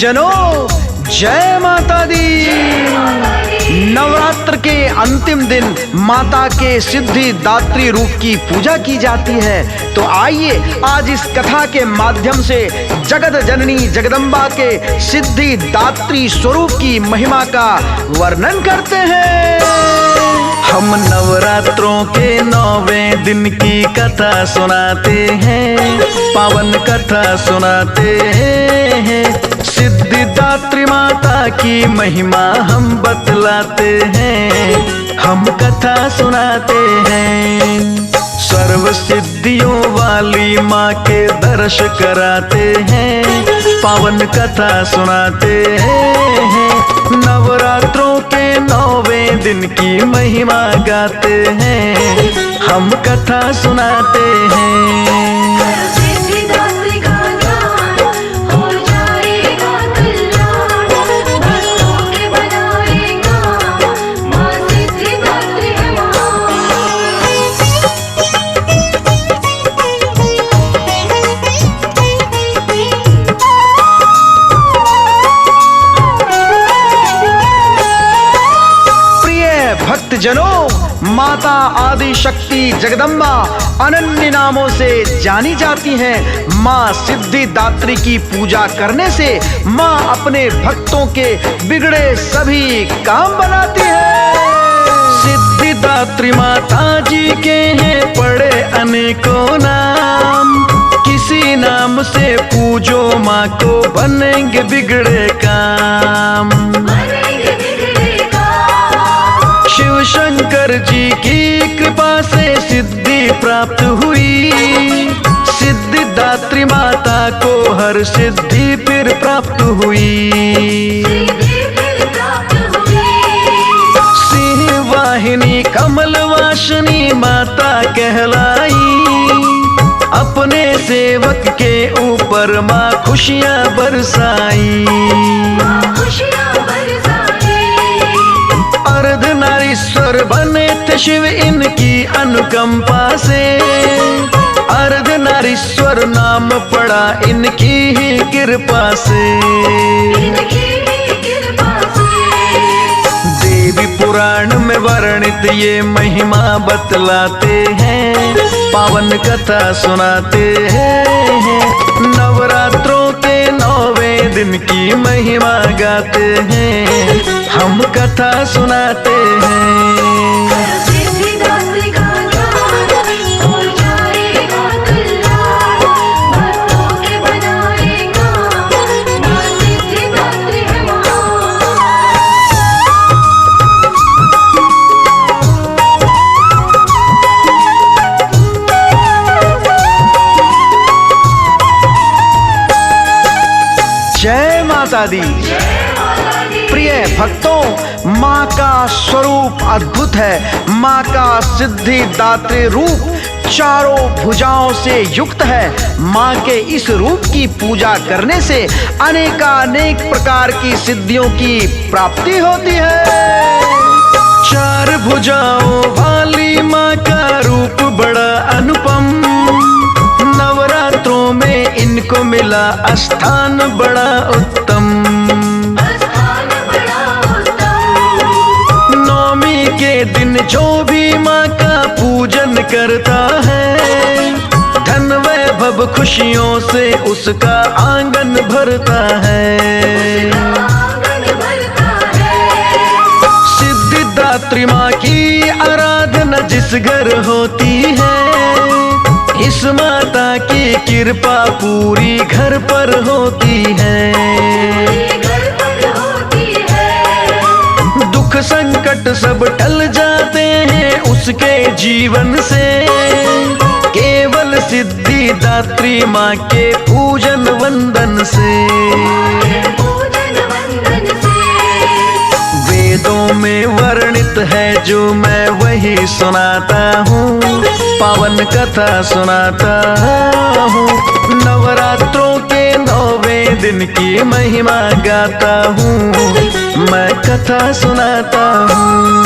भक्तजनों, जय माता दी। नवरात्र के अंतिम दिन माता के सिद्धि दात्री रूप की पूजा की जाती है। तो आइए आज इस कथा के माध्यम से जगत जननी जगदम्बा के सिद्धि दात्री स्वरूप की महिमा का वर्णन करते हैं। हम नवरात्रों के 9वें दिन की कथा सुनाते हैं, पावन कथा सुनाते हैं। सिद्धिदात्री माता की महिमा हम बतलाते हैं, हम कथा सुनाते हैं। सर्व सिद्धियों वाली माँ के दर्श कराते हैं, पावन कथा सुनाते हैं। नवरात्रों के 9वें दिन की महिमा गाते हैं, हम कथा सुनाते हैं। भक्तजनों, माता आदि शक्ति जगदम्बा अनन्य नामों से जानी जाती हैं। माँ सिद्धिदात्री की पूजा करने से माँ अपने भक्तों के बिगड़े सभी काम बनाती है। सिद्धिदात्री माता जी के हैं पड़े अनेकों नाम, किसी नाम से पूजो माँ को बनेंगे बिगड़े काम। शिव शंकर जी की कृपा से सिद्धि प्राप्त हुई, सिद्धिदात्री माता को हर सिद्धि फिर प्राप्त हुई। सिंह वाहिनी कमल वासिनी माता कहलाई, अपने सेवक के ऊपर माँ खुशियाँ बरसाई। अर्धनारीश्वर बने थे शिव इनकी अनुकंपा से, अर्धनारीश्वर नाम पड़ा इनकी ही कृपा से। देवी पुराण में वर्णित ये महिमा बतलाते हैं, पावन कथा सुनाते हैं। नवरात्रों के 9वें दिन की महिमा गाते हैं, हम कथा सुनाते हैं। जय माता दी। प्रिय भक्तों, माँ का स्वरूप अद्भुत है। माँ का सिद्धिदात्री रूप चारों भुजाओं से युक्त है। माँ के इस रूप की पूजा करने से अनेकानेक प्रकार की सिद्धियों की प्राप्ति होती है। चार भुजाओं वाली माँ का रूप बड़ा अनुपम, नवरात्रों में इनको मिला स्थान बड़ा उत्तम। नवमी के दिन जो भी माँ का पूजन करता है, धन वैभव खुशियों से उसका आंगन भरता है। सिद्धिदात्री माँ की आराधना जिस घर होती है, इस माता की कृपा पूरी घर पर होती है। दुख संकट सब टल जाते हैं उसके जीवन से, केवल सिद्धिदात्री माँ के पूजन वंदन से। वेदों में वर्णित है जो मैं वही सुनाता हूँ, पावन कथा सुनाता हूँ। नवरात्रों के 9वें दिन की महिमा गाता हूँ, मैं कथा सुनाता हूँ।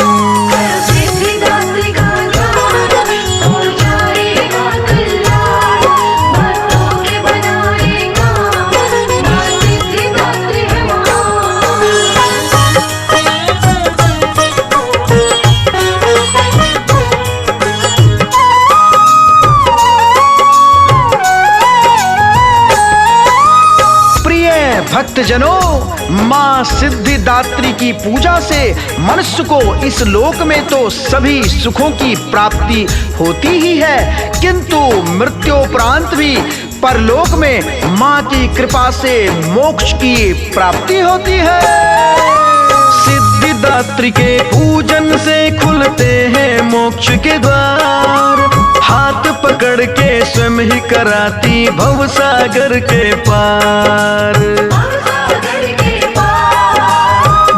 भक्तजनों, माँ सिद्धिदात्री की पूजा से मनुष्य को इस लोक में तो सभी सुखों की प्राप्ति होती ही है, किंतु मृत्योपरांत भी परलोक में माँ की कृपा से मोक्ष की प्राप्ति होती है। सिद्धिदात्री के पूजन से खुलते हैं मोक्ष के द्वार, हाथ पकड़ के स्वयं ही कराती भव सागर के पार।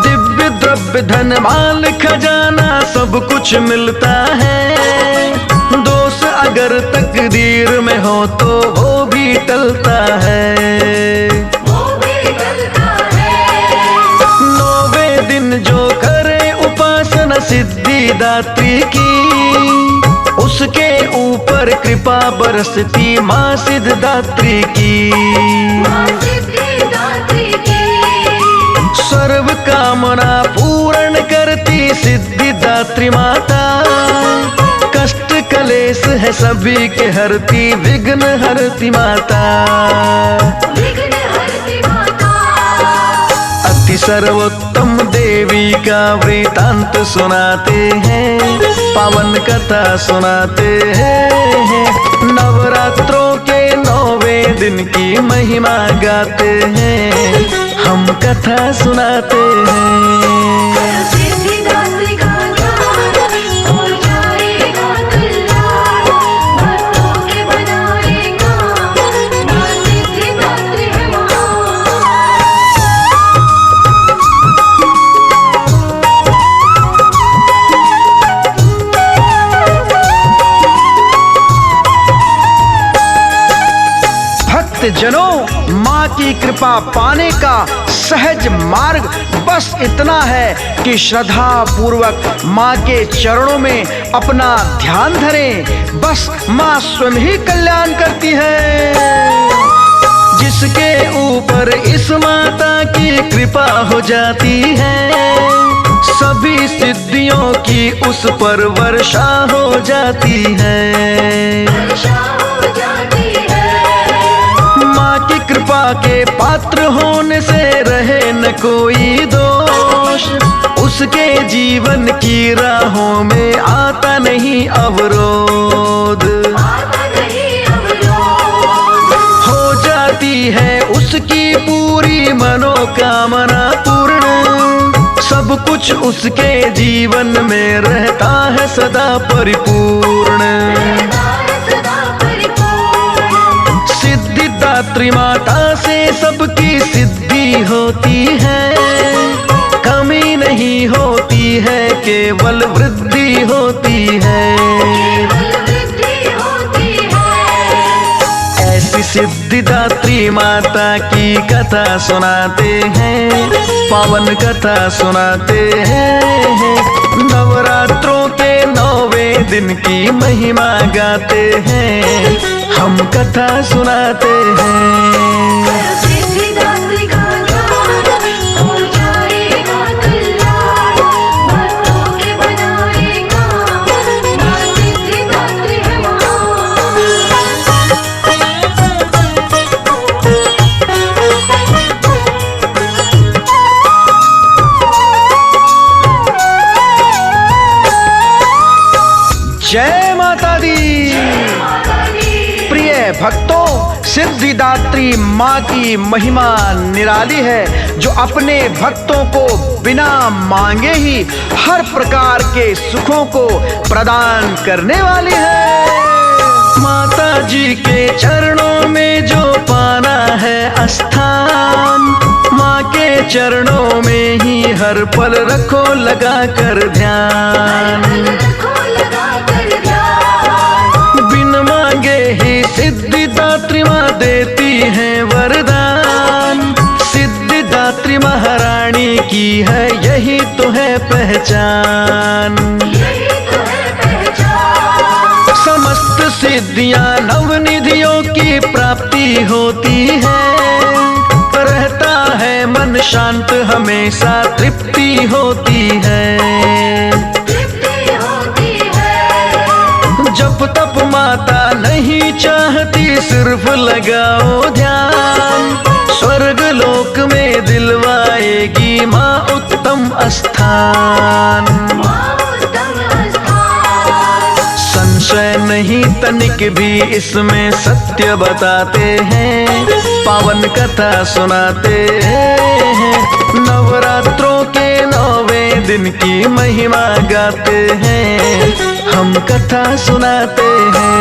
दिव्य द्रव्य धन माल खजाना सब कुछ मिलता है, दोष अगर तकदीर में हो तो वो भी टलता है। नौवे दिन जो करे उपासना सिद्धिदात्री की, उसके ऊपर कृपा बरसती माँ सिद्धिदात्री की। सर्व कामना पूर्ण करती सिद्धिदात्री माता, कष्ट कलेश है सभी के हरती विघ्न हरती माता। अति सर्वोत्तम देवी का वृतांत सुनाते हैं, पावन कथा सुनाते हैं, नवरात्रों के 9वें दिन की महिमा गाते हैं, हम कथा सुनाते हैं। जनों, माँ की कृपा पाने का सहज मार्ग बस इतना है कि श्रद्धा पूर्वक माँ के चरणों में अपना ध्यान धरें। बस माँ स्वयं ही कल्याण करती है। जिसके ऊपर इस माता की कृपा हो जाती है, सभी सिद्धियों की उस पर वर्षा हो जाती है। कृपा के पात्र होने से रहे न कोई दोष, उसके जीवन की राहों में आता नहीं अवरोध। हो जाती है उसकी पूरी मनोकामना पूर्ण, सब कुछ उसके जीवन में रहता है सदा परिपूर्ण। सिद्धिदात्री माता से सबकी सिद्धि होती है, कमी नहीं होती है केवल वृद्धि होती है। ऐसी सिद्धिदात्री माता की कथा सुनाते हैं, पावन कथा सुनाते हैं, नवरात्रों के 9वें दिन की महिमा गाते हैं, हम कथा सुनाते हैं। जय माता दी। प्रिय भक्तों, सिद्धिदात्री माँ की महिमा निराली है, जो अपने भक्तों को बिना मांगे ही हर प्रकार के सुखों को प्रदान करने वाली है। माता जी के चरणों में जो पाना है स्थान, माँ के चरणों में ही हर पल रखो लगा कर ध्यान। बिन मांगे ही सिद्धिदात्री माँ देती है वरदान, सिद्धिदात्री महारानी की है यही तो है पहचान। समस्त सिद्धियां नवनिधियों की प्राप्ति होती है, रहता है मन शांत हमेशा तृप्ति होती है। जप तप माता नहीं चाहती, सिर्फ लगाओ ध्यान, स्वर्ग लोक में देगी माँ उत्तम स्थान। संशय नहीं तनिक भी इसमें सत्य बताते हैं, पावन कथा सुनाते हैं। नवरात्रों के 9वें दिन की महिमा गाते हैं, हम कथा सुनाते हैं।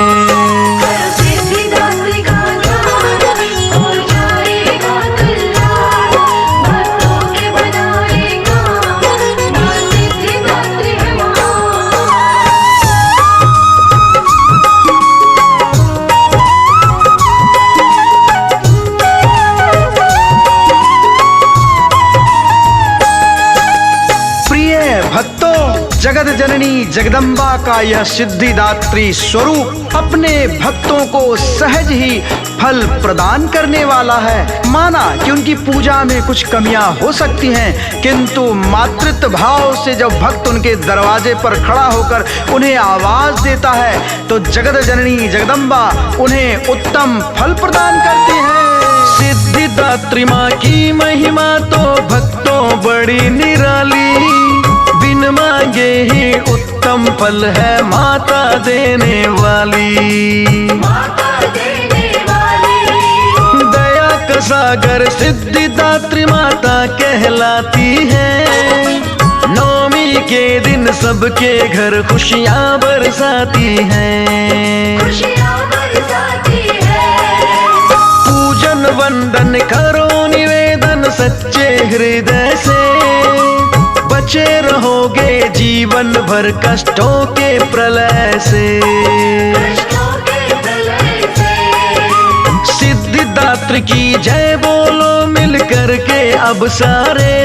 जगत जननी जगदम्बा का यह सिद्धिदात्री स्वरूप अपने भक्तों को सहज ही फल प्रदान करने वाला है। माना कि उनकी पूजा में कुछ कमियां हो सकती हैं, किंतु मातृत्व भाव से जब भक्त उनके दरवाजे पर खड़ा होकर उन्हें आवाज देता है तो जगत जननी जगदम्बा उन्हें उत्तम फल प्रदान करती है। सिद्धिदात्री माँ की महिमा तो भक्तों बड़ी निराली, बिन मांगे ही उत्तम फल है माता देने वाली। दया का सागर सिद्धिदात्री माता कहलाती है। नवमी के दिन सबके घर खुशियाँ बरसाती हैं। पूजन वंदन करो निवेदन सच्चे हृदय से, बचे रहोगे जीवन भर कष्टों के प्रलय से। सिद्धिदात्री की जय बोलो मिल करके अब सारे,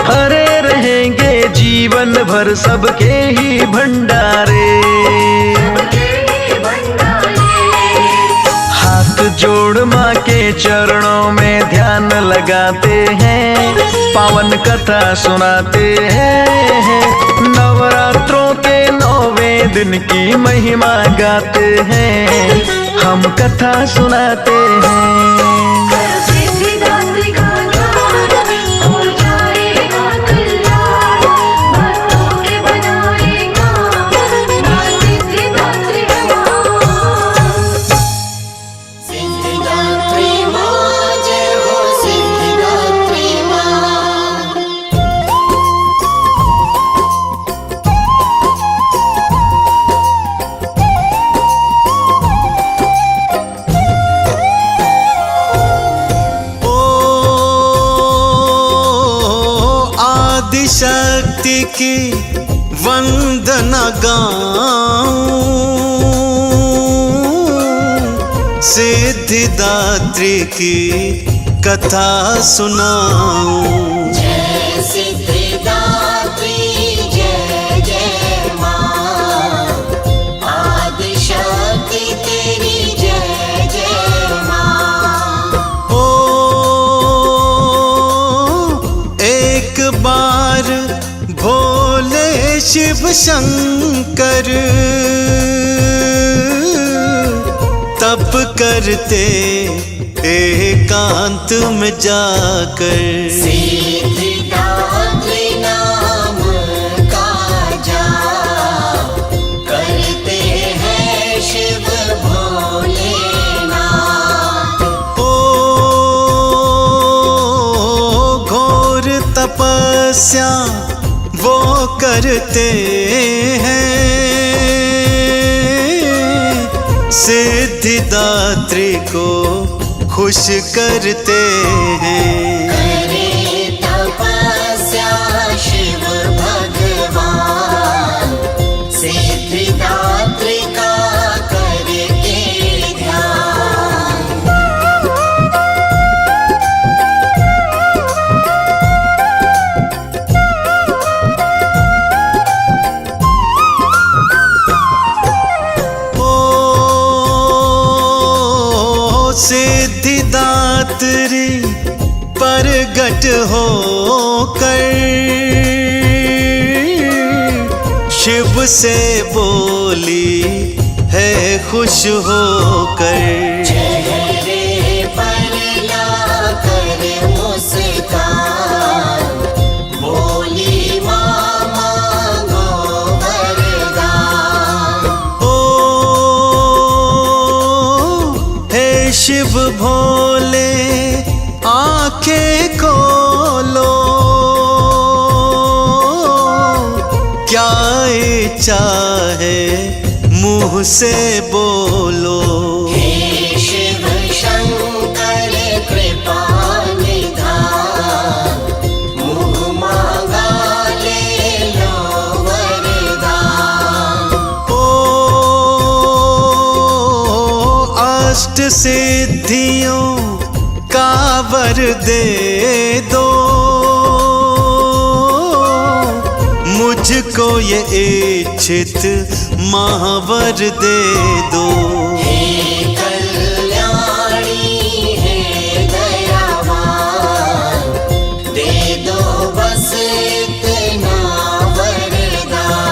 हरे रहेंगे जीवन भर सबके ही भंडारे। हाथ जोड़ माँ के चरणों में ध्यान लगाते हैं, पावन कथा सुनाते हैं। नवरात्रों के 9वें दिन की महिमा गाते हैं, हम कथा सुनाते हैं। शक्ति की वंदना गाऊं, सिद्धिदात्री की कथा सुनाऊं। जय सिद्धिदात्री जय जय माँ, आदि शक्ति तेरी जय जय माँ। ओ एक बार भोले शिव शंकर तप करते एकांत में जाकर, सिद्धिदात्री नाम का जाप करते हैं शिव भोलेनाथ। ओ घोर तपस्या वो करते हैं, सिद्धिदात्री को खुश करते हैं। करे तपस्या शिव भगवान, सिद्धिदात्री का करते ध्यान। सिद्धिदात्री प्रगट होकर शिव से बोली है खुश होकर, चेहरे पर लाकर मुस्कान, शिव भोले आंखें खोलो, क्या इच्छा है मुंह से बोलो। हे शिव शंकर कृपा निधान, मुँह मांगा ले लो वरदान। अष्ट सिद्धियों का वर दे दो, मुझको ये इच्छित महावर दे दो। हे कल्याणी हे दयावान, दे दो बस इतना वरदान।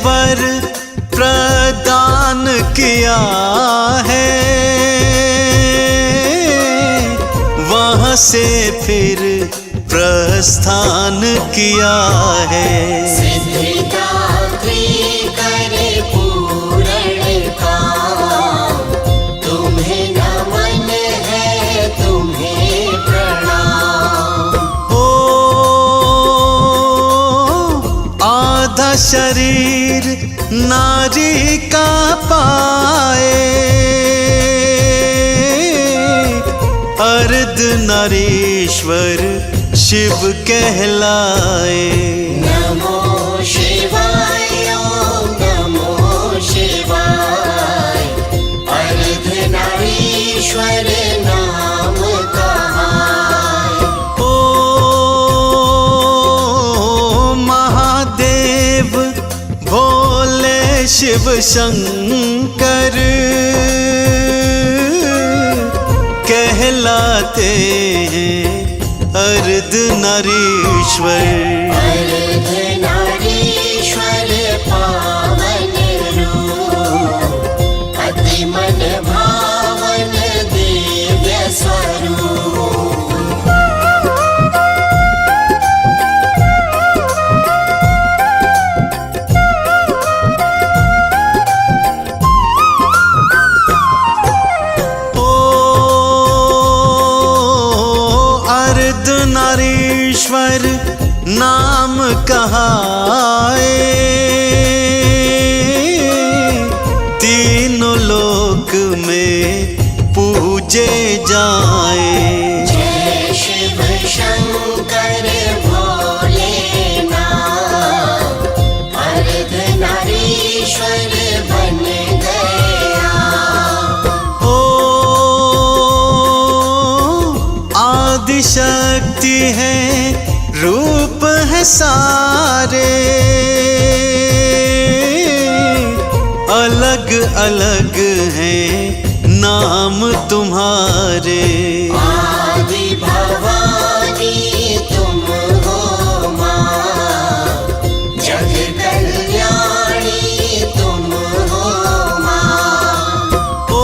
वर प्रदान किया है, वहाँ से फिर प्रस्थान किया है। सिद्धिदात्री करे पूर्ण काम, तुम्हें नमन है तुम्हें प्रणाम। आधा शरीर नारी का पाए, अर्ध नारीश्वर शिव कहलाए। नमो शिवाय ओम नमो शिवाय, अर्धनारीश्वर नाम कहाय। ओ महादेव भोले शिव शंकर कहलाते हैं अर्धनारीश्वर। अर्धनारीश्वर पावन रूप, अति मन भावन दिव्य स्वरूप। अर्धनारीश्वर नाम कहाए, तीनों लोक में पूजे जाए। जय शिव शंकर भोलेनाथ, अर्धनारीश्वर बन गया। आदिशक्ति है रूप है सारे, अलग अलग हैं नाम तुम्हारे। आदि भवानी तुम हो माँ, जग कल्याणी तुम हो माँ। ओ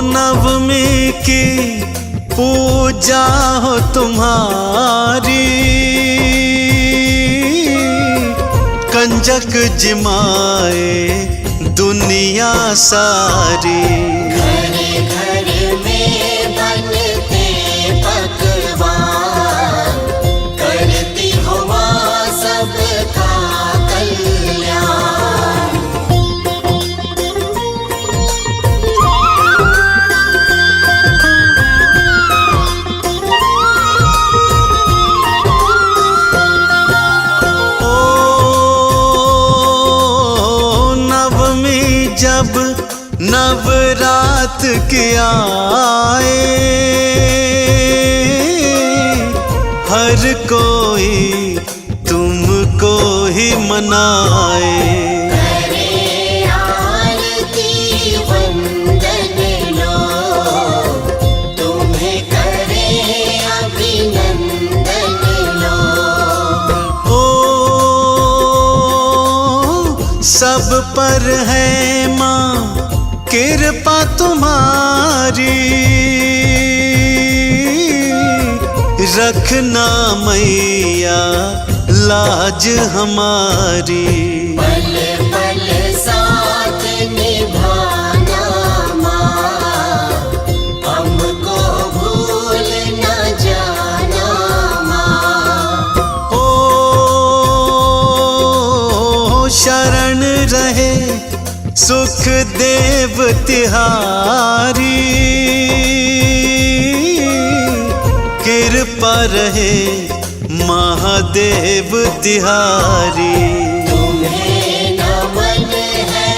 नवमी की पूजा हो तुम्हारी, कंजक जिमाए दुनिया सारी। घर घर में बनते पकवान, करती हो माँ सबका कल्याण। जब नवरात के आए, हर कोई तुमको ही मनाए। करे आरती वंदन लो, तुम्हें करे अभिनंदन लो। ओ सब पर है माँ कृपा तुम्हारी, रखना मैया लाज हमारी। पल पल साथ निभाना माँ, हमको भूल न जाना माँ। ओ शरण रहे सुख देव तिहारी, कृपा रहे महादेव तिहारी। तुम्हें नमन है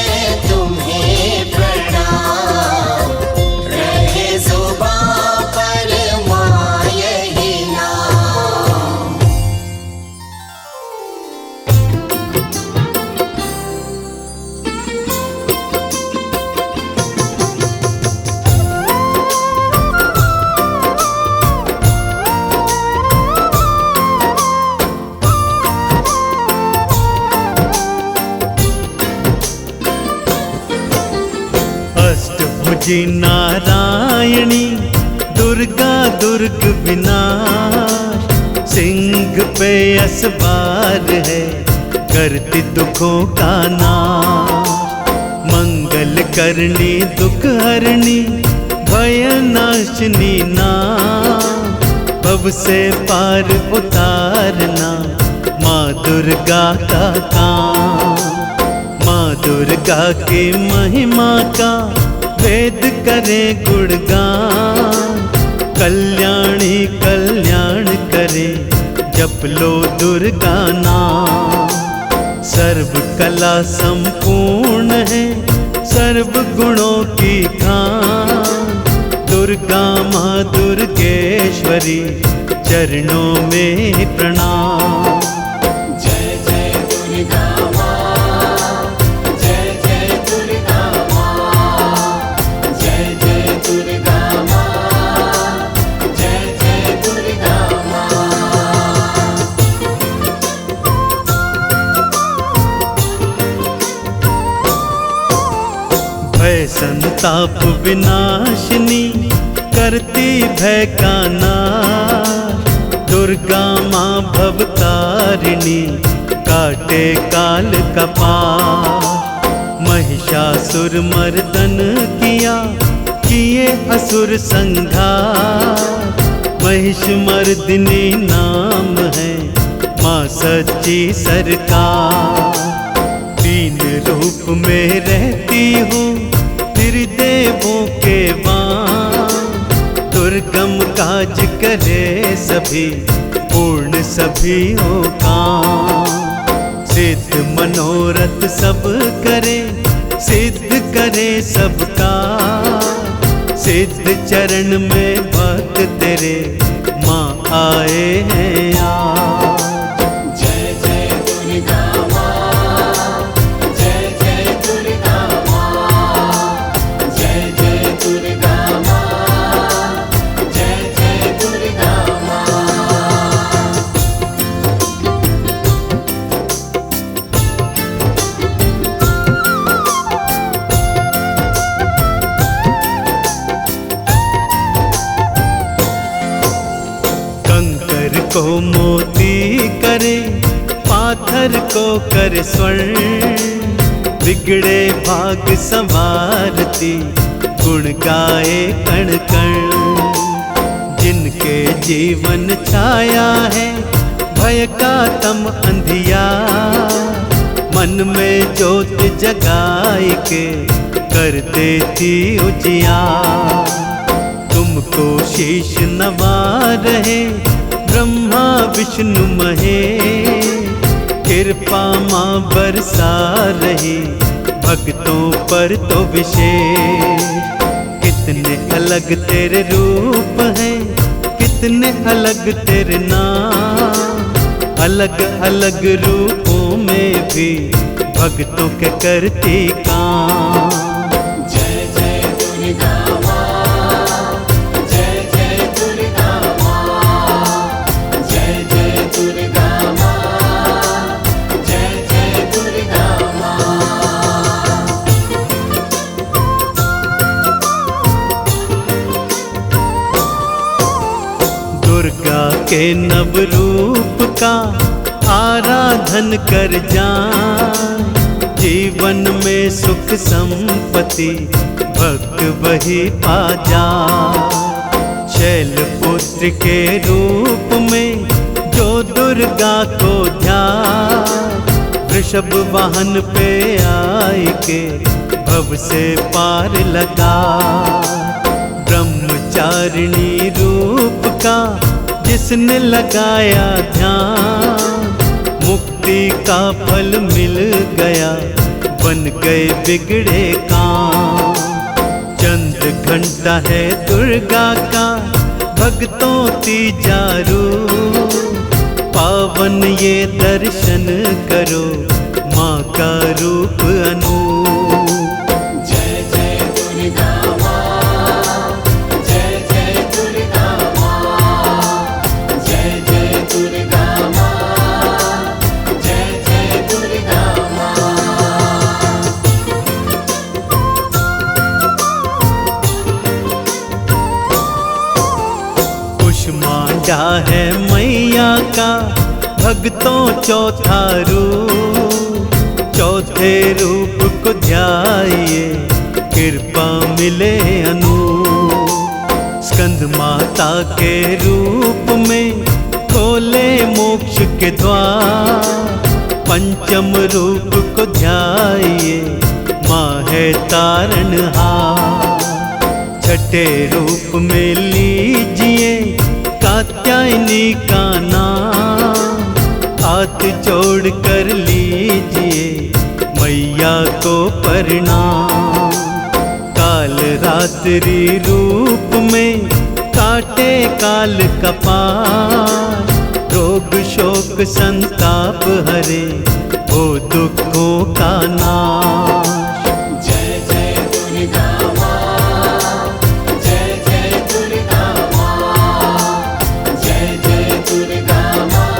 तुम्हें प्रणाम, रहे जुबां पर माँ यही नाम। अष्टभुजी नारायणी दुर्गा दुर्ग विनाश, सिंह पे असवार है करती दुखों का नाश। मंगल करनी दुख हरणी भय नाशनी नाम, भव से पार उतारना माँ दुर्गा का काम। माँ दुर्गा की महिमा का वेद करे गुणगान, कल्याणी कल्याण करे जप लो दुर्गा नाम। सर्व कला संपूर्ण है सर्व गुणों की खान, दुर्गा माँ दुर्गेश्वरी चरणों में प्रणाम। जय जय दुर्गा माँ, जय जय दुर्गा माँ, जय जय दुर्गा माँ, जय जय दुर्गा माँ। भय संताप विनाशिनी करती भय का नाश, दुर्गा माँ भवतारिणी काटे काल का पाश। महिषासुर मर्दन किया किए असुर संघार, महिष मर्दिनी नाम है माँ सच्ची सरकार। तीन रूप में रहती हूँ त्रिदेवों के वां, दुर्गम काज करे सभी पूर्ण सभी हो काम। सिद्ध मनोरथ सब करे सिद्ध करे सबका, सिद्ध चरण में भक्त तेरे माँ आए हैं आज। जय जय दुर्गा माँ, जय जय दुर्गा माँ, जय जय दुर्गा माँ, जय जय दुर्गा माँ। कंकर को मोती करे पाथर को करे स्वर्ण, बिगड़े भाग संवारती गुण गाए कण कण। जिनके जीवन छाया है भय का तम अंधियार, मन में ज्योत जगाए के कर देती उजियार। तुमको शीश नवा रहे ब्रह्मा विष्णु महेश, कृपा माँ बरसा रही भक्तों पर तो विशेष। कितने अलग तेरे रूप हैं कितने अलग तेरे नाम, अलग अलग रूपों में भी भक्तों के करती काम। जय जय दुर्गा माँ, जय जय दुर्गा माँ, जय जय दुर्गा माँ, जय जय दुर्गा माँ। के नव रूप का आराधन कर जाए, जीवन में सुख संपत्ति भक्त वही पा जाए। शैलपुत्र के रूप में जो दुर्गा को ध्यान, वृषभ वाहन पे आए के भव से पार लगा। ब्रह्मचारिणी रूप का जिसने लगाया ध्यान, मुक्ति का फल मिल गया, बन गए बिगड़े काम। चंद घंटा है दुर्गा का भक्तों तीजा रूप, पावन ये दर्शन करो माँ का रूप अनूप। जय जय दुर्गा माँ, जय जय दुर्गा माँ, जय जय दुर्गा माँ, जय जय दुर्गा माँ। कुष्मांडा है मैया का भक्तों चौथा रूप, चौथे रूप को ध्याइए कृपा मिले अनूप। स्कंद माता के रूप में खोले मोक्ष के द्वार, पंचम रूप को ध्याइए माँ है तारणहार। छठे रूप में लीजिए कात्यायनी का नाम, हाथ जोड़ कर लीजिए मैया को प्रणाम। काल रात्रि रूप में काटे काल कपार, रोग शोक संताप हरे हो दुखों का नाश। जय जय दुर्गा माँ, जय जय दुर्गा माँ, जय जय दुर्गा माँ,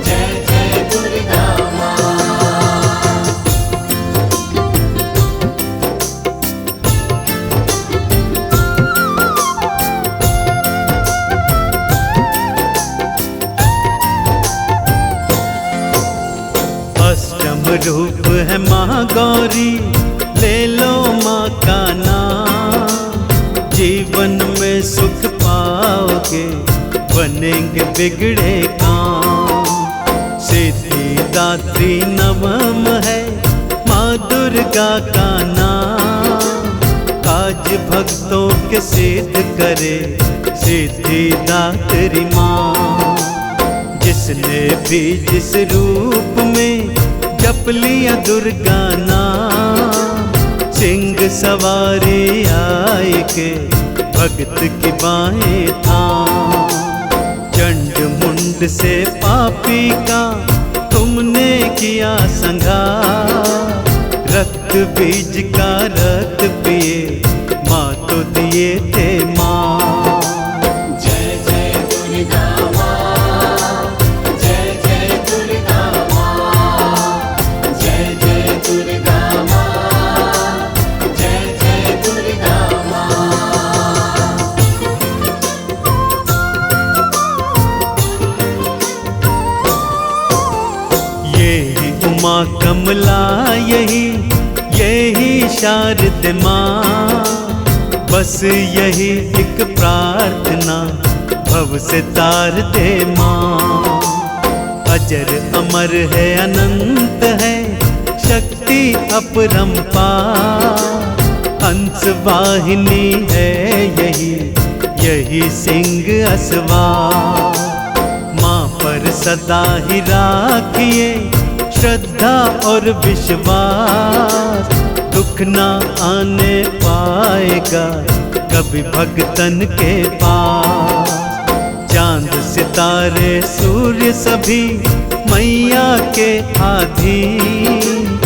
जय जय दुर्गा माँ। अष्टम रूप है माँ गौरी, ले लो माँ का नाम, जीवन में सुख पाओगे बनेंगे बिगड़े काम। सिद्धिदात्री नवम है माँ दुर्गा का नाम, काज भक्तों के सिद्ध करे सिद्धिदात्री माँ। जिसने भी जिस रूप में जप लिया दुर्गा नाम, सिंह सवारी आए के भक्त की बाहें थाम। चंड मुंड से पापी का तुमने किया संहार, रक्त बीज का रक्त पिए माँ तो दिए थे माँ। जय जय दुर्गा माँ, जय जय दुर्गा माँ, जय जय दुर्गा माँ, जय जय दुर्गा माँ। यही उमा कमला यही शारद माँ, बस यही एक प्रार्थना भव से तार दे माँ। अजर अमर है अनंत है शक्ति अपरंपार, हंस वाहिनी है यही सिंह असवार। माँ पर सदा ही राखिए श्रद्धा और विश्वास, दुख ना आने पाएगा कभी भक्तन के पास। चांद सितारे सूर्य सभी मैया के अधीन,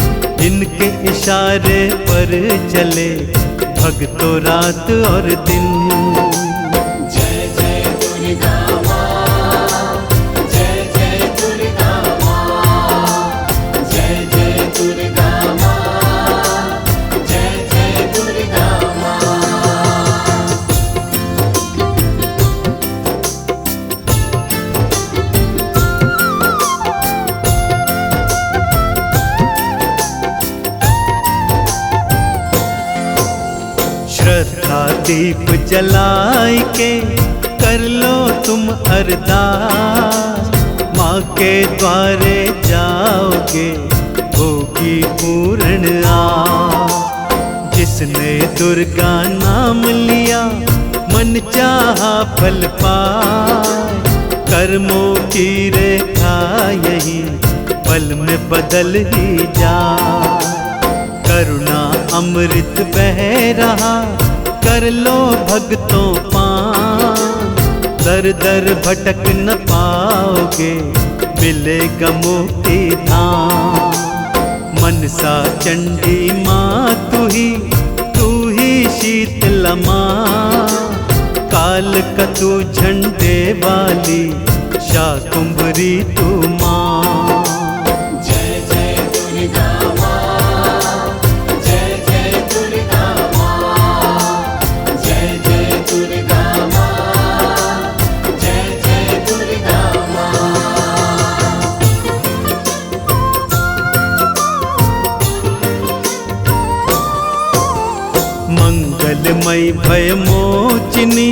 इनके इशारे पर चले भक्तों रात और दिन। जय जय दुर्गा माँ, जय जय दुर्गा माँ, जय जय दुर्गा माँ, जय जय दुर्गा माँ। दीप जलाई के कर लो तुम अरदास, माँ के द्वारे जाओगे होगी पूर्ण आस। जिसने दुर्गा नाम लिया मन चाहा फल पाए, कर्मों की रेखा यही पल में बदल ही जाए। करुणा अमृत बह रहा कर लो भक्तों पान, दर दर भटक न पाओगे मिलेगा मुक्ति धाम। मनसा चंडी माँ तू ही शीतला माँ, काल कतु झंडे वाली शाकुंभरी तू माँ। जय जय दुर्गा माँ, जय जय दुर्गा माँ, जय जय दुर्गा माँ, जय जय दुर्गा माँ। मंगलमय भय मोचिनी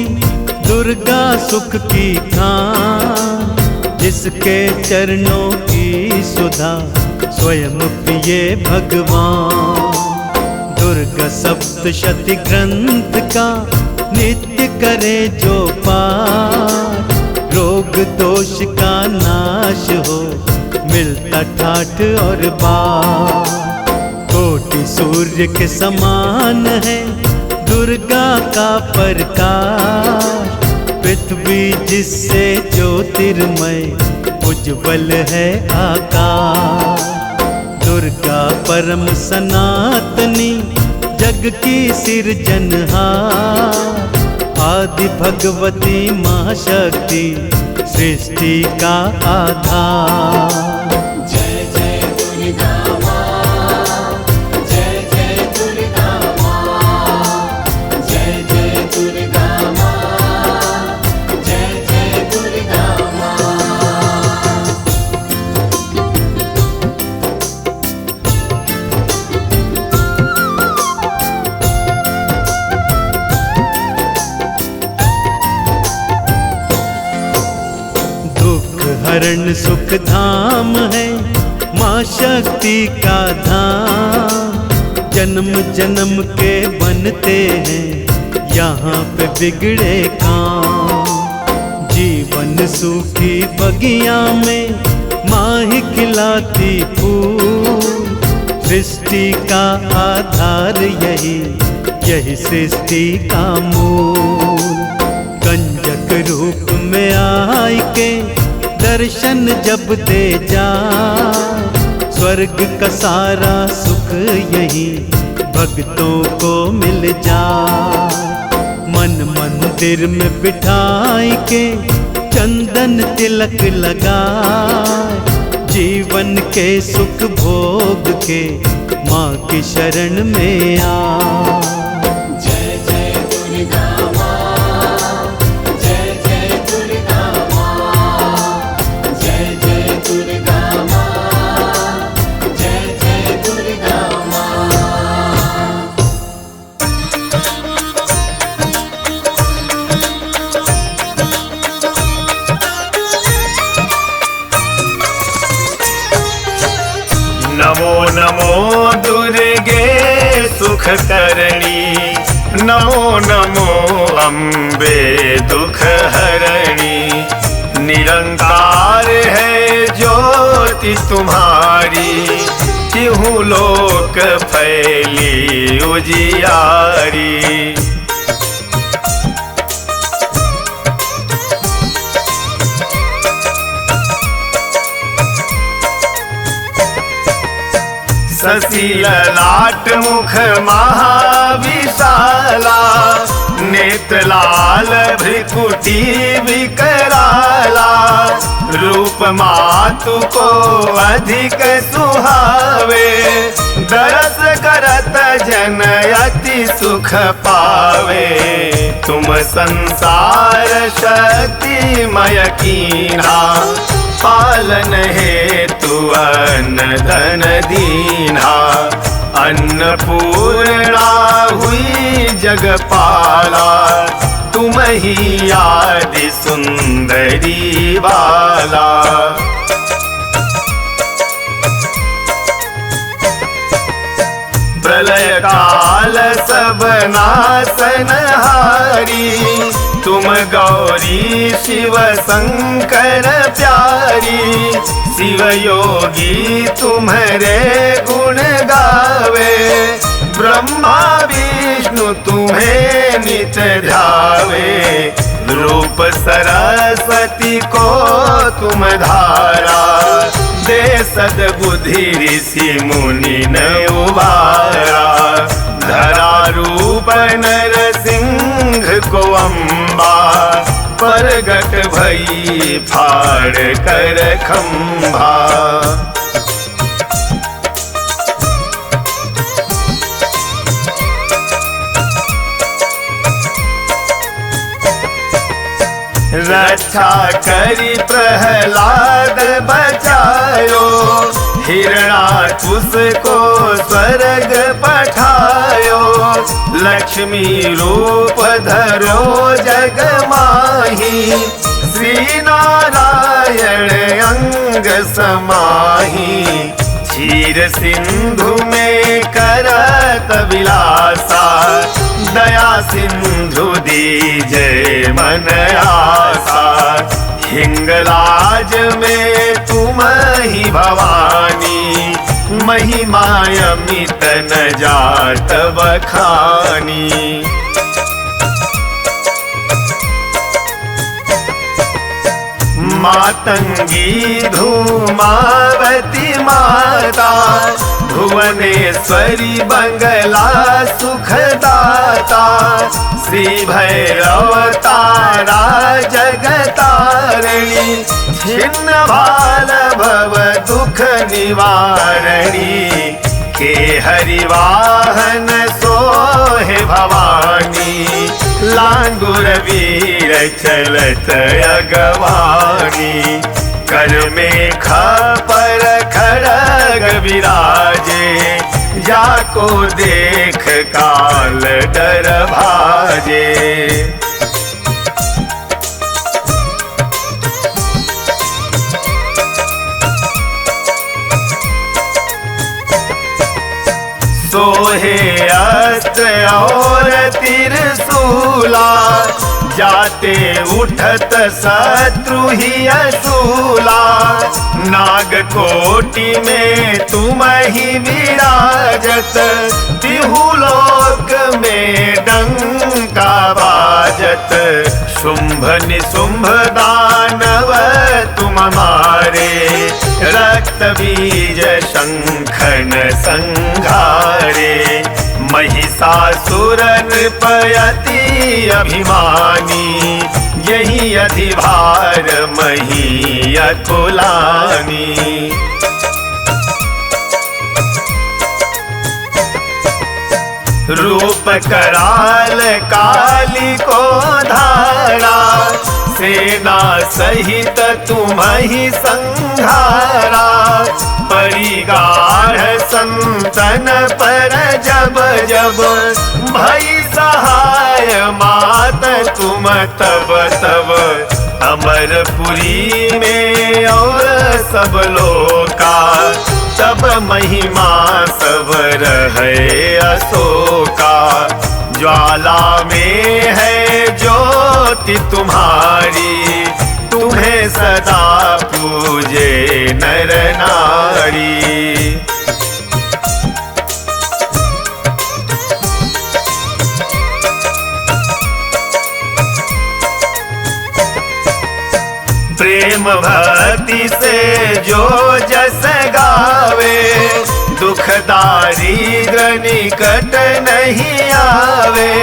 दुर्गा सुख की खान, जिसके चरणों की सुधा स्वयं पिए भगवान। दुर्गा सप्तशती ग्रंथ का नित्य करे जो पाठ, रोग दोष का नाश हो मिलता ठाठ और बार। कोटि सूर्य के समान है दुर्गा का प्रकाश, पृथ्वी जिससे ज्योतिर्मय उज्ज्वल है आकाश। दुर्गा परम सनातनी जग की सिरजनहार, आदि भगवती माँ शक्ति सृष्टि का आधार। जय जय दुर्गा माँ, जय जय दुर्गा माँ, जय जय दुर्गा माँ, जय जय दुर्गा माँ। दुख हरण सुख धाम है माँ शक्ति का धाम, जन्म जन्म के बनते हैं यहाँ पे बिगड़े काम। जीवन सूखी बगिया में माँ ही खिलाती फूल, सृष्टि का आधार यही सृष्टि का मूल। कंजक रूप में आय के दर्शन जब दे जा, स्वर्ग का सारा सुख यही भक्तों को मिल जा। मन मंदिर में बिठाई के चंदन तिलक लगा, जीवन के सुख भोग के माँ की शरण में आ। जय जय दुर्गा माँ, जय जय दुर्गा माँ, जय जय दुर्गा माँ, जय जय दुर्गा माँ। नमो नमो दुर्गे सुख करणी, नमो नमो अम्बे दुख हरणी। निरंकार है ज्योति तुम्हारी, तिहु लोक फैली उजियारी। शशि ललाट मुख महाविशाला, नेत्र लाल भ्रिकुटी विकराला। रूप मातु को अधिक सुहावे, दरस करत जन अति सुख पावे। तुम संसार शक्तिमय कीन्हा, पालन हेतु अन्न धन दीन्हा। अन्नपूर्णा हुई जगपाला, तुम ही आदि सुंदरी बाला। प्रलय काल सब नाशनहारी, तुम गौरी शिव शंकर प्यारी। शिव योगी तुम्हारे गुण गावे, ब्रह्मा विष्णु तुम्हें नित ध्यावे। रूप सरस्वती को तुम धारा, दे सद्बुद्धि ऋषि मुनि न उबारा। धरा रूप नरसिंह को अम्बा, प्रगट भई फाड़ कर खंभा। रक्षा करी प्रहलाद बचायो, हिरणाकुश को स्वर्ग पठायो। लक्ष्मी रूप धरो जग माही, श्री नारायण अंग समाही। क्षीर सिंधु में करत विलासा, दया सिंधु दीजे मन आसा। हिंगलाज में तुम ही भवानी, महिमा अमित न जात बखानी। मातंगी धूमावती माता, भुवनेश्वरी बंगला सुखदाता। श्री भैरव तारा जगतारिणी, छिन्न भाल भव दुख निवारणी। के हरिवाहन सोहे भवानी, लांगुर वीर चलत अगवानी। कर में खपर खड़ग विराजे, जाको देख काल डर भाजे। सोहे अस्त्र और त्रिशूला, जाते उठत शत्रु ही असूला। नागकोटि में तुम ही विराजत, तिहुलोक में डंका बाजत। शुंभ निशुंभ दानव तुम मारे, रक्त बीज शंखन संघारे। महिषासुर नृपयति अभिमानी, यही अधिभार मही अतुलानी। रूप कराल काली को धारा, सेना सहित तुम ही संहारा। परिगाढ़ संतन पर जब जब, भई सहाय मात तुम तब तब। अमरपुरी में और सब लोका, तब महिमा सब रहे अशोका। ज्वाला में है ज्योति तुम्हारी, तुम्हें सदा पूजे नर नारी। प्रेम भक्ति से जो जस गावे, दुख दारिद्र निकट नहीं आवे।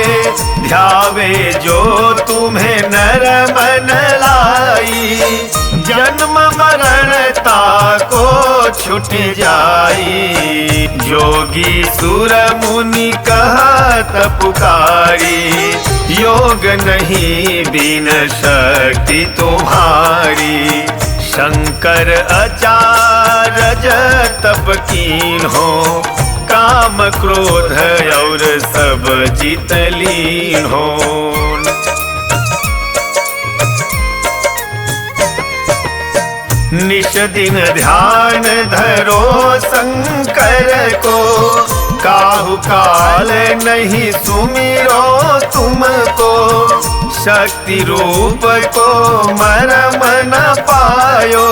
ध्यावे जो तुम्हें नर मन लाई, जन्म मरणता को छुट जाई। जोगी सुर मुनि कहत पुकारी, योग नहीं बिन शक्ति तुम्हारी। शंकर अचारज तप कीन हो, काम क्रोध और सब जीत लीन हो। निश दिन ध्यान धरो शंकर को, काहू काल नहीं सुमिरो तुमको। शक्ति रूप को मरम न पायो,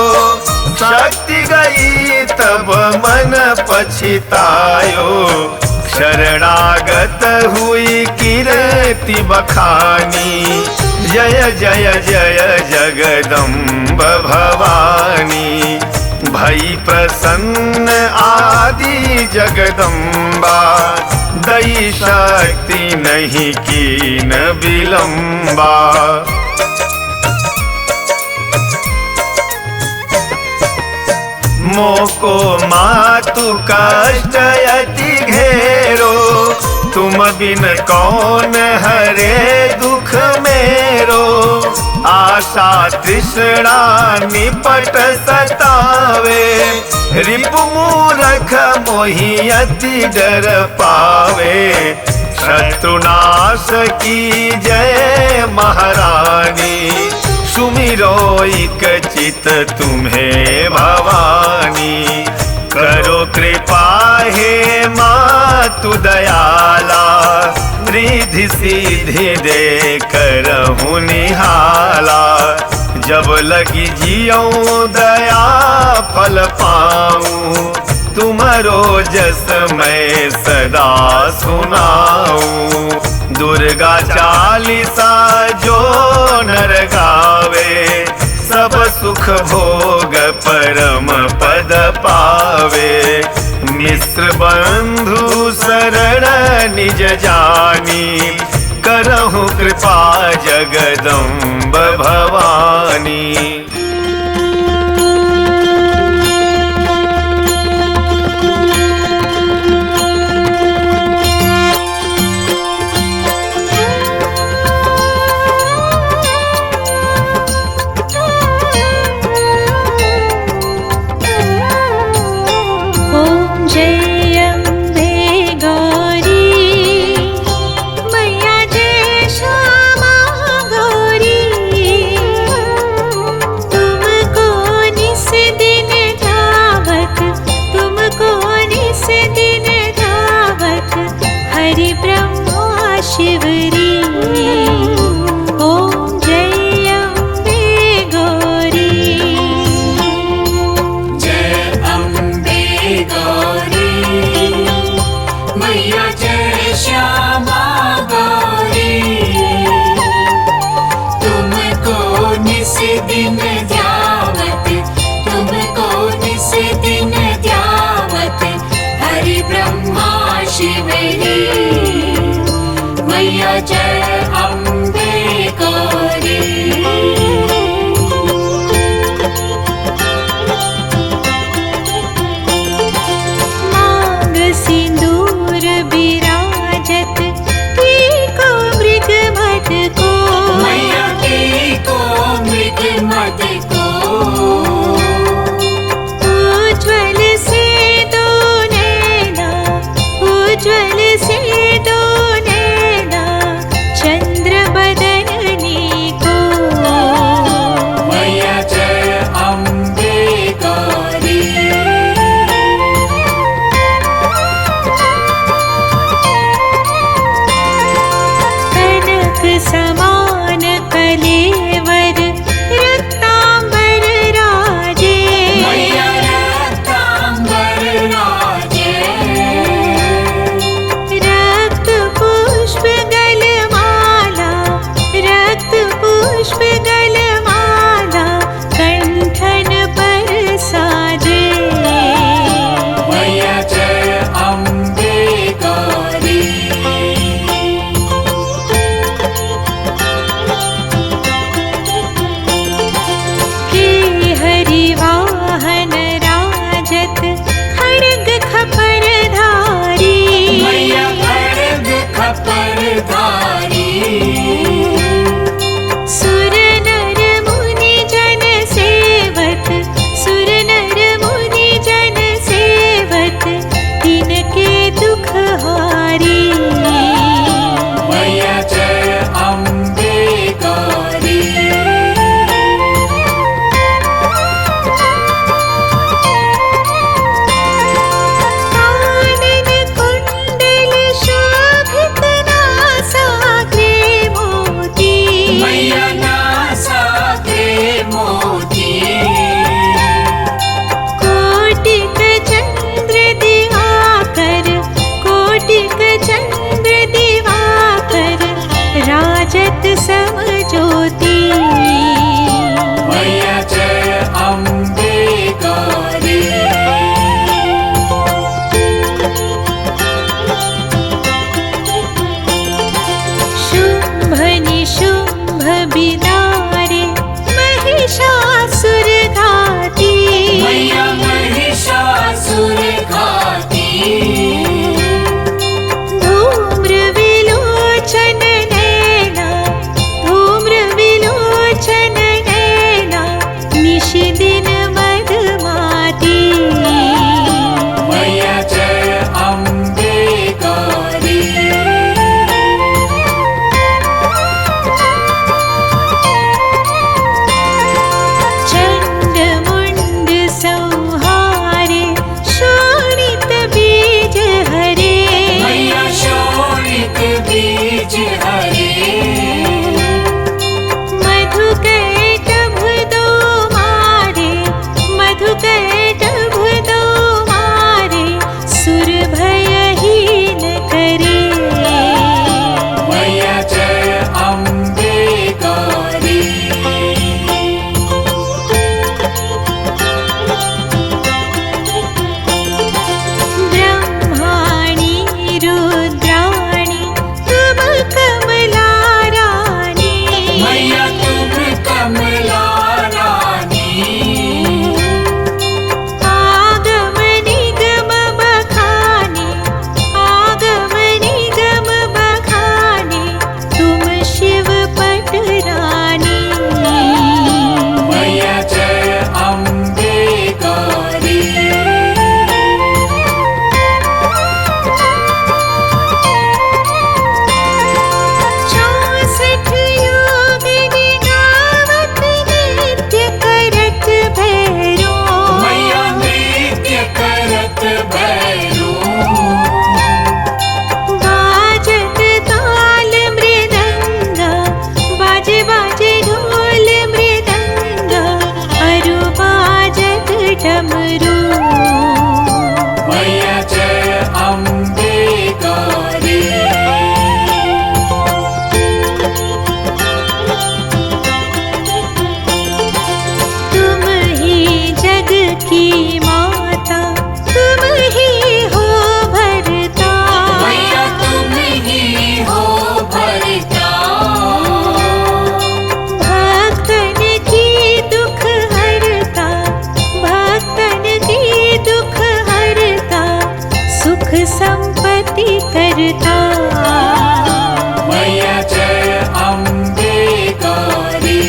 शक्ति गई तब मन पछतायो। शरणागत हुई कीर्ति बखानी, जय जय जय जगदम्ब भवानी। भई प्रसन्न आदि जगदम्बा, दई शक्ति नहीं कीन विलंबा। मोको मातु कष्ट अति घेरो, तुम बिन कौन हरे दुख मेरो। आशा तृष्णा निपट सतावे, रिपु मूरख मोहि अति डर पावे। शत्रुनाश की जय महारानी, सुमिरो एक चित तुम्हें भवानी। करो कृपा हे मातु दयाला, रिद्धि सिद्धि दे करहु निहाला। जब लगी जियऊँ दया फल पाऊँ, तुम्हारो जस मैं सदा सुनाऊँ। दुर्गा चालीसा जो नर गावे, सब सुख भोग परम पद पावे। मिश्र बंधु शरण निज जानी, करहु कृपा जगदम्ब भवानी। दुख हारी। मैया जय अम्बे गौरी। कानन कुंडल शोभित नासाग्रे मोती। मैया नासाग्रे मोती। कोटिक चंद्र दिवाकर, कोटिक चंद्र दिवाकर, राजत समज्योति। मैया जय अम्बे गौरी। शुंभ निशुंभ बिदारे महिषासुर घाती। मैया महिषासुर घाती। धूम्र विलोचन नैना, धूम्र विलोचन नैना, निश दिन मदमाती। मैया जय अम्बे गौरी। चंड मुंड संहारे, शोणित बीज हरे। मैया शोणित बीज हरे। मधुकैटभ दो मारे, मधुकैटभ दो मारे, सुर भयहीन करे। मैया जय अम्बे गौरी। ब्रह्माणी रुद्राणी तुम कमला रानी। मैया तुम कमला रानी। आगम निगम बखाने, आगम निगम बखाने, तुम शिव पट रानी। मैया जय अम्बे गौरी। 64 योगिनी गावत नृत्य करत भैरो। मैया नृत्य करत भैरो। बाजत ताल मृदंग, बाजे बाजे ढोल मृदंग, अरु बाजत डमरू। मैया जय अम्बे गौरी। तुम ही जग की माता, तुम ही हो भरता। मैया तुम ही हो भरता। भक्तन की दुख हरता, भक्तन की दुख हरता, सुख संपत्ति करता। मैया जय अम्बे गौरी।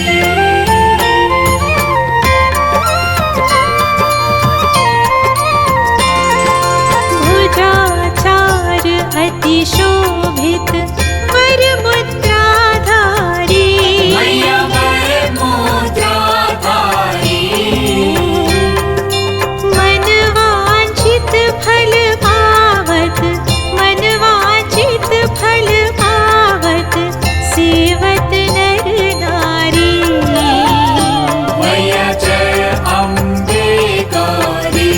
भुजाचार अति शोभित वर मुद्राधारी। मैया वर मुद्राधारी। मन वांछित फल पावत, मन वांछित फल पावत, सेवत नर नारी। मैया जय अम्बे गौरी।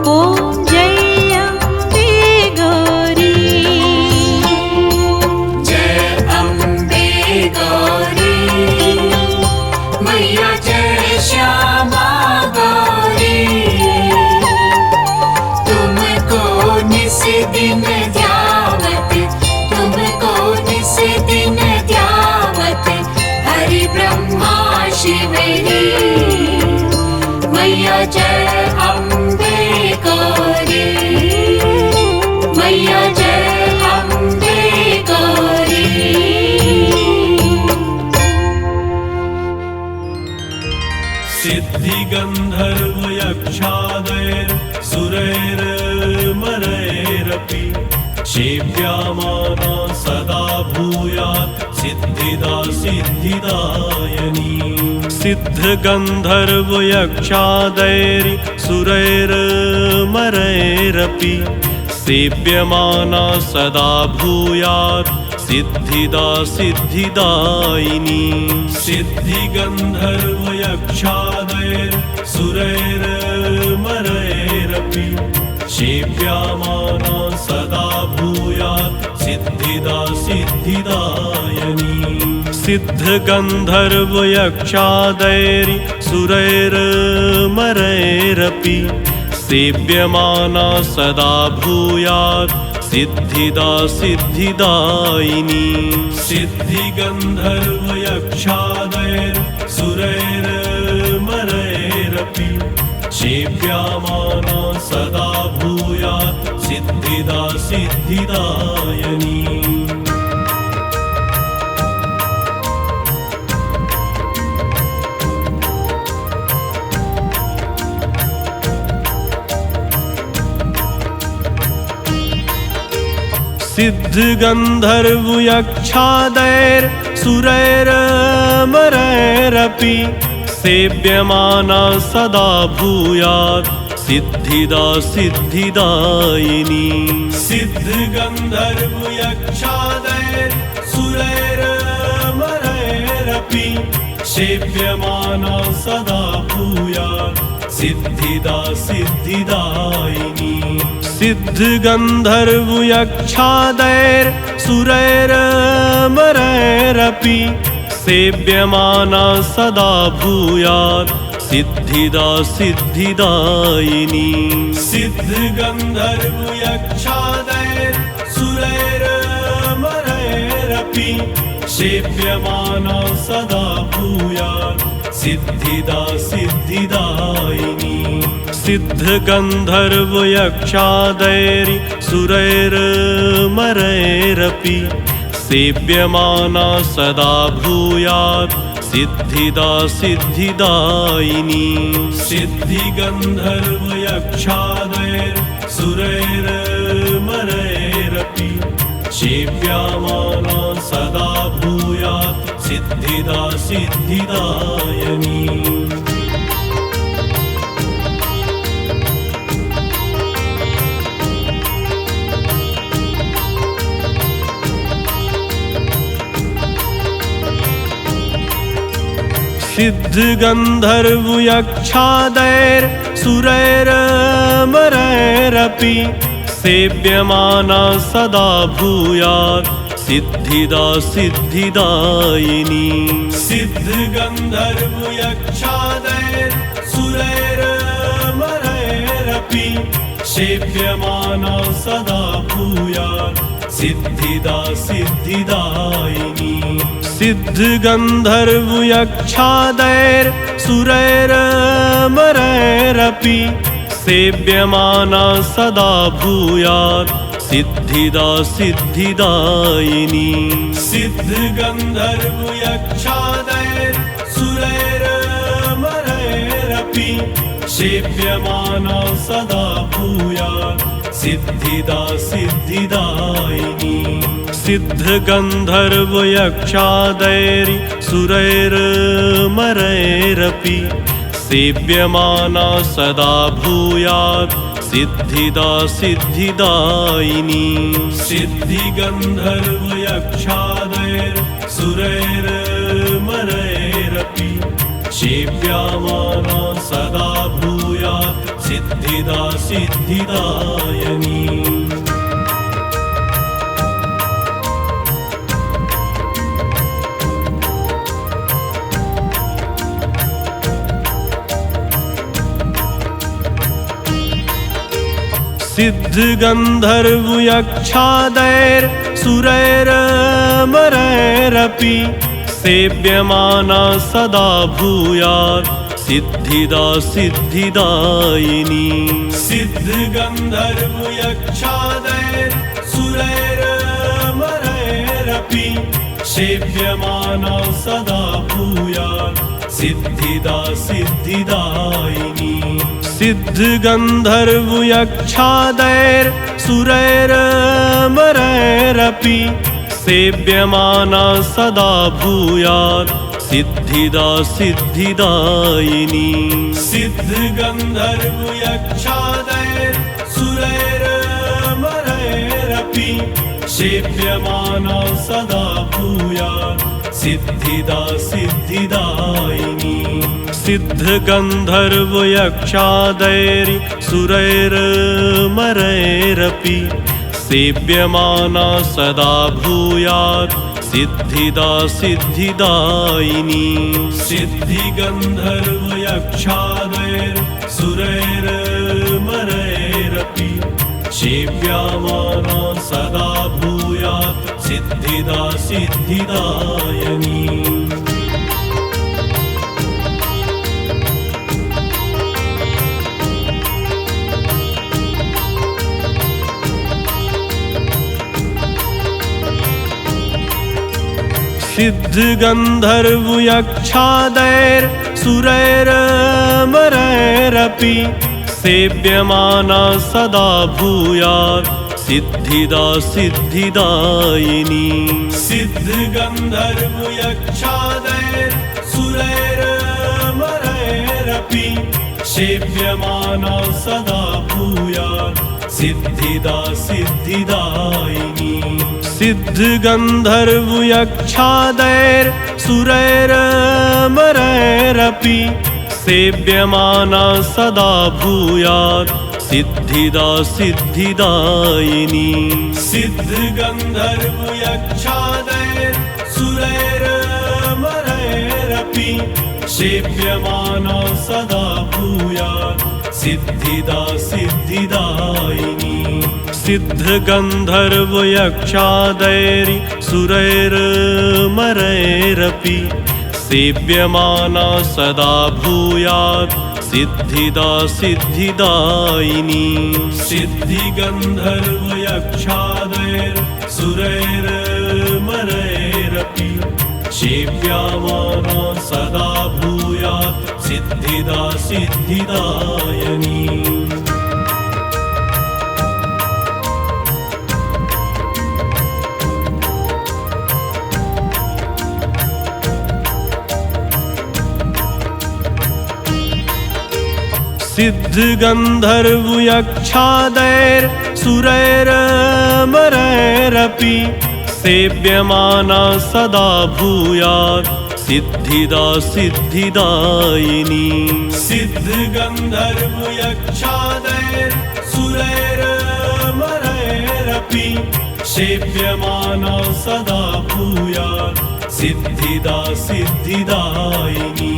ॐ जय अम्बे गौरी। जय अम्बे गौरी मैया जय श्यामा गौरी। तुमको निस दिन ध्यावत, तुमको निस दिन ध्यावत हरि ब्रह्मा शिवरी। मैया जय अम्बे गौरी, मैया जय अम्बे गौरी। सिद्धि गंधर्व यक्षादैर् सुरैर्मरैरपि सेव्यमाना सदा भूयात् सिद्धिदा सिद्धिदायिनी। सिद्ध गंधर्व यक्षादैर् सुरैर्मरैरपि सेव्यमाना सदा भूयात् सिद्धिदा सिद्धिदायिनी। सिद्धि गंधर्व यक्षादैर् सुरैर्मरैरपि सेव्यमाना सदा भूयात् सिद्धिदा सिद्धिदायिनी। सिद्ध गंधर्व यक्षादैर् सुरैर्मरैरपि सेव्यमाना सदा भूयात् सिद्धिदा सिद्धिदायिनी। सिद्धि गंधर्व यक्षादैर् सुरैर्मरैरपि सेव्यमाना सदा भूयात् सिद्धिदा सिद्धिदायिनी। सिद्ध गंधर्व यक्षादैर् सुरैर्मरैरपि सेव्यमाना सदा भूयात् सिद्धिदा सिद्धिदायिनी। सिद्ध गंधर्व यक्षादैर् सुरैर्मरैरपि सेव्यमाना सदा भूयात् सिद्धिदा सिद्धिदायिनी। सिद्ध गंधर्व यक्षादैर् सुरैर्मरैरपि सेव्यमाना सदा भूयात् सिद्धिदा सिद्धिदायिनी। सिद्ध गंधर्व यक्षादैर् सुरैर्मरैरपि सेव्यमाना सदा भूयात् सिद्धिदा सिद्धिदायिनी। सिद्ध गंधर्व यक्षादैर् सुरैर्मरैरपि सेव्यमाना सदा भूयात् सिद्धिदा सिद्धिदायिनी। सिद्धि गंधर्व यक्षादैर् सुरैर्मरैरपि सेव्यमाना सदा भूयात् सिद्धिदा सिद्धिदायिनी। सिद्ध गंधर्व यक्षादैर् सुरैर्मरैरपि सेव्यमाना सदा भूयात् सिद्धिदा सिद्धिदायिनी। सिद्ध गंधर्व यक्षादैर् सुरैर्मरैरपि सेव्यमाना सदा भूयात् सिद्धिदा सिद्धिदायिनी। सिद्ध गंधर्व यक्षादैर् सुरैर्मरैरपि सेव्यमाना सदा भूयात् सिद्धिदा सिद्धिदायिनी। सिद्ध गंधर्व यक्षादैर् सुरैर्मरैरपि सेव्यमाना सदा भूयात् सिद्धिदा सिद्धिदायिनी। सिद्ध गंधर्व यक्षादैर् सुरैर्मरैरपि सेव्यमाना सदा भूयात् सिद्धिदा सिद्धिदायिनी। सिद्धि गंधर्व यक्षादैर् सुरैर्मरैरपि सेव्यमाना सदा भूयात् भूयात् सिद्धिदा सिद्धिदायिनी। सिद्धगन्धर्वयक्षादैर्सुरैरमरैरपि सेव्यमाना सदा भूयात् सिद्धिदा सिद्धिदायिनी। सिद्धगन्धर्वयक्षादैर्सुरैरमरैरपि सेव्यमाना सदा भूयात् सिद्धिदा सिद्धिदायिनी। सिद्धगन्धर्वयक्षादैर्सुरैरमरैरपि सेव्यमाना सदा भूयात् सिद्धिदा सिद्धिदायिनी। सिद्धगन्धर्वयक्षादैर्सुरैरमरैरपि सेव्यमाना सदा भूयात् सिद्धिदा सिद्धिदायिनी। सिद्धगन्धर्वयक्षादैर्सुरैरमरैरपि सेव्यमाना सदा भूयात् सिद्धिदा सिद्धिदायिनी। सिद्धिगन्धर्वयक्षादैर्सुरैरमरैरपि सेव्यमाना सदा भूयात् सिद्धिदा सिद्धिदायिनी। सिद्धगन्धर्वयक्षादैर्सुरैरमरैरपि सेव्यमाना सदा भूयात् सिद्धिदा सिद्धिदायिनी। सिद्धगन्धर्वयक्षादैर्सुरैरमरैरपि सेव्यमाना सदा भूयात् सिद्धिदा सिद्धिदायिनी। सिद्धगन्धर्वयक्षादैर्सुरैरमरैरपि सेव्यमाना सदा भूयात् सिद्धिदा सिद्धिदायिनी। सिद्धगन्धर्वयक्षादैर्सुरैरमरैरपि सेव्यमाना सदा भूयात् सिद्धिदा सिद्धिदायिनी। सिद्धगन्धर्वयक्षादैर्सुरैरमरैरपि सेव्यमाना सदा भूयात् सिद्धिदा सिद्धिदायिनी। सिद्धिगन्धर्वयक्षादैर्सुरैरमरैरपि सेव्यमाना सदा भूयात् सिद्धिदा सिद्धिदायिनी। सिद्धगन्धर्वयक्षादैर्सुरैरमरैरपि सेव्यमाना सदा भूयात् सिद्धिदा सिद्धिदायिनी। सिद्धगन्धर्वयक्षादैर्सुरैरमरैरपि सेव्यमाना सदा भूयात् सिद्धिदा सिद्धिदायिनी।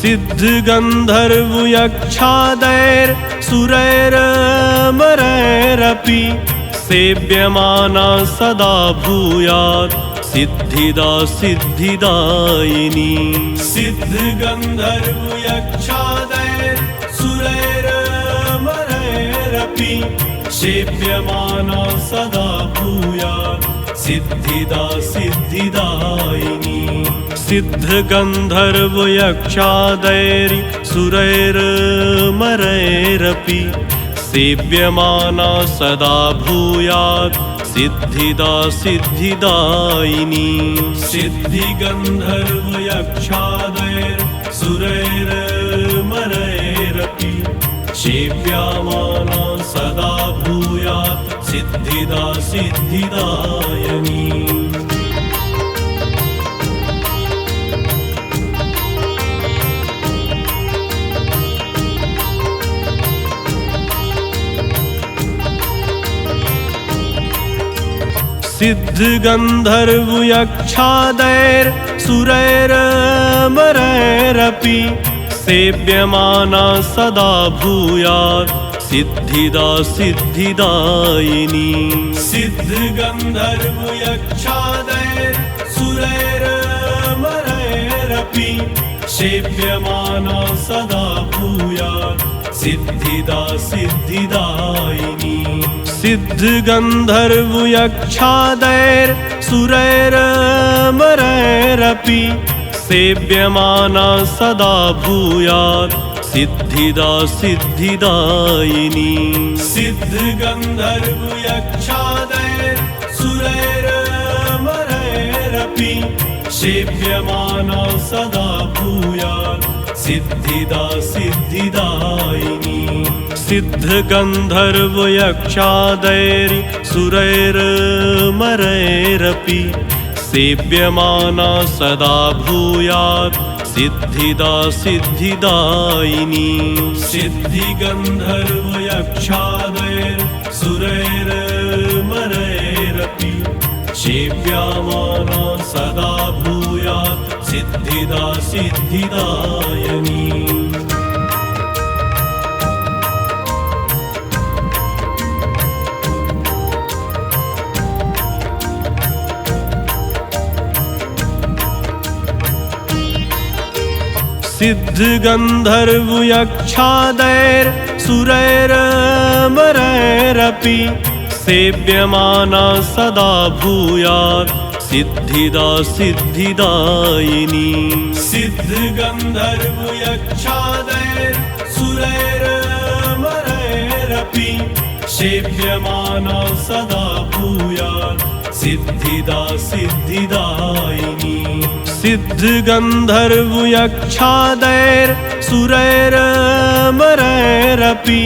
सिद्धगन्धर्वयक्षादैर्सुरैरमरैरपि सेव्यमाना सदा भूयात् सिद्धिदा सिद्धिदायिनी। सिद्धगन्धर्वयक्षादैर्सुरैरमरैरपि सेव्यमाना सदा भूयात् सिद्धिदा सिद्धिदायिनी। सिद्धगन्धर्वयक्षादैर्सुरैरमरैरपि सेव्यमाना सदा भूयात् सिद्धिदा सिद्धिदायिनी। सिद्धिगन्धर्वयक्षादैर्सुरैरमरैरपि सेव्यमाना सदा भूयात् सिद्धिदा सिद्धिदायिनी। सिद्धगन्धर्वयक्षादैर्सुरैरमरैरपि सेव्यमाना सदा भूयात् सिद्धिदा सिद्धिदायिनी। सिद्धगन्धर्वयक्षादैर्सुरैरमरैरपि सेव्यमाना सदा भूयात् सिद्धिदा सिद्धिदायिनी। सिद्धगन्धर्वयक्षादैर्सुरैरमरैरपि सेव्यमाना सदा भूयात् सिद्धिदा सिद्धिदायिनी। सिद्धगन्धर्वयक्षादैर्सुरैरमरैरपि सेव्यमाना सदा भूयात् सिद्धिदा सिद्धिदायिनी। सिद्धगन्धर्वयक्षादैर्सुरैरमरैरपि सेव्यमाना सदा भूयात् सिद्धिदा सिद्धिदायिनी। सिद्धिगन्धर्वयक्षादैर्सुरैरमरैरपि सेव्यमाना सदा भूयात् सिद्धिदा सिद्धिदायिनी। सिद्धगन्धर्वयक्षादैर्सुरैरमरैरपि सेव्यमाना सदा भूयात् सिद्धिदा सिद्धिदायिनी। सिद्धगन्धर्वयक्षादैर्सुरैरमरैरपि सेव्यमाना सदा भूयात् सिद्धिदा सिद्धिदायिनी। सिद्धगन्धर्वयक्षादैर्सुरैरमरैरपि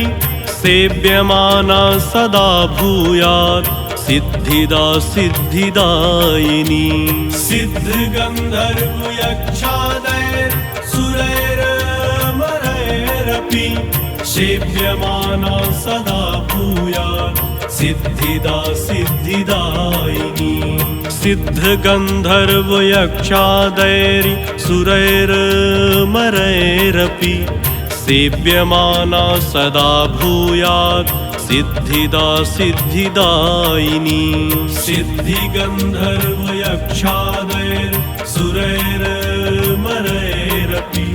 सेव्यमाना सदा भूयात् सिद्धिदा सिद्धिदायिनी। सिद्धगन्धर्वयक्षादैर्सुरैरमरैरपि सेव्यमाना सदा भूयात् सिद्धिदा सिद्धिदायिनी। सिद्धगन्धर्वयक्षादैर्सुरैरमरैरपि सेव्यमाना सदा भूयात् सिद्धिदा सिद्धिदायिनी। सिद्धिगन्धर्वयक्षादैर्सुरैरमरैरपि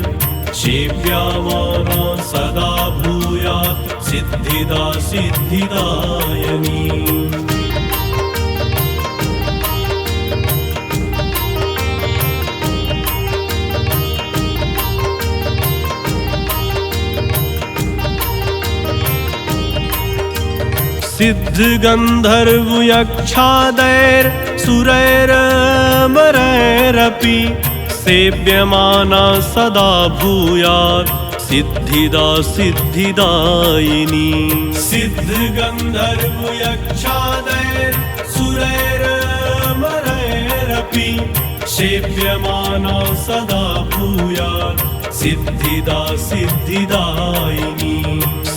सेव्यमाना सदा भूयात् सिद्धिदा सिद्धिदायिनी। सिद्धगन्धर्वयक्षादैर्सुरैरमरैरपि सेव्यमाना सदा भूयात् सिद्धिदा सिद्धिदायिनी। सिद्धगन्धर्वयक्षादैर्सुरैरमरैरपि सेव्यमाना सदा भूयात् सिद्धिदा सिद्धिदायिनी।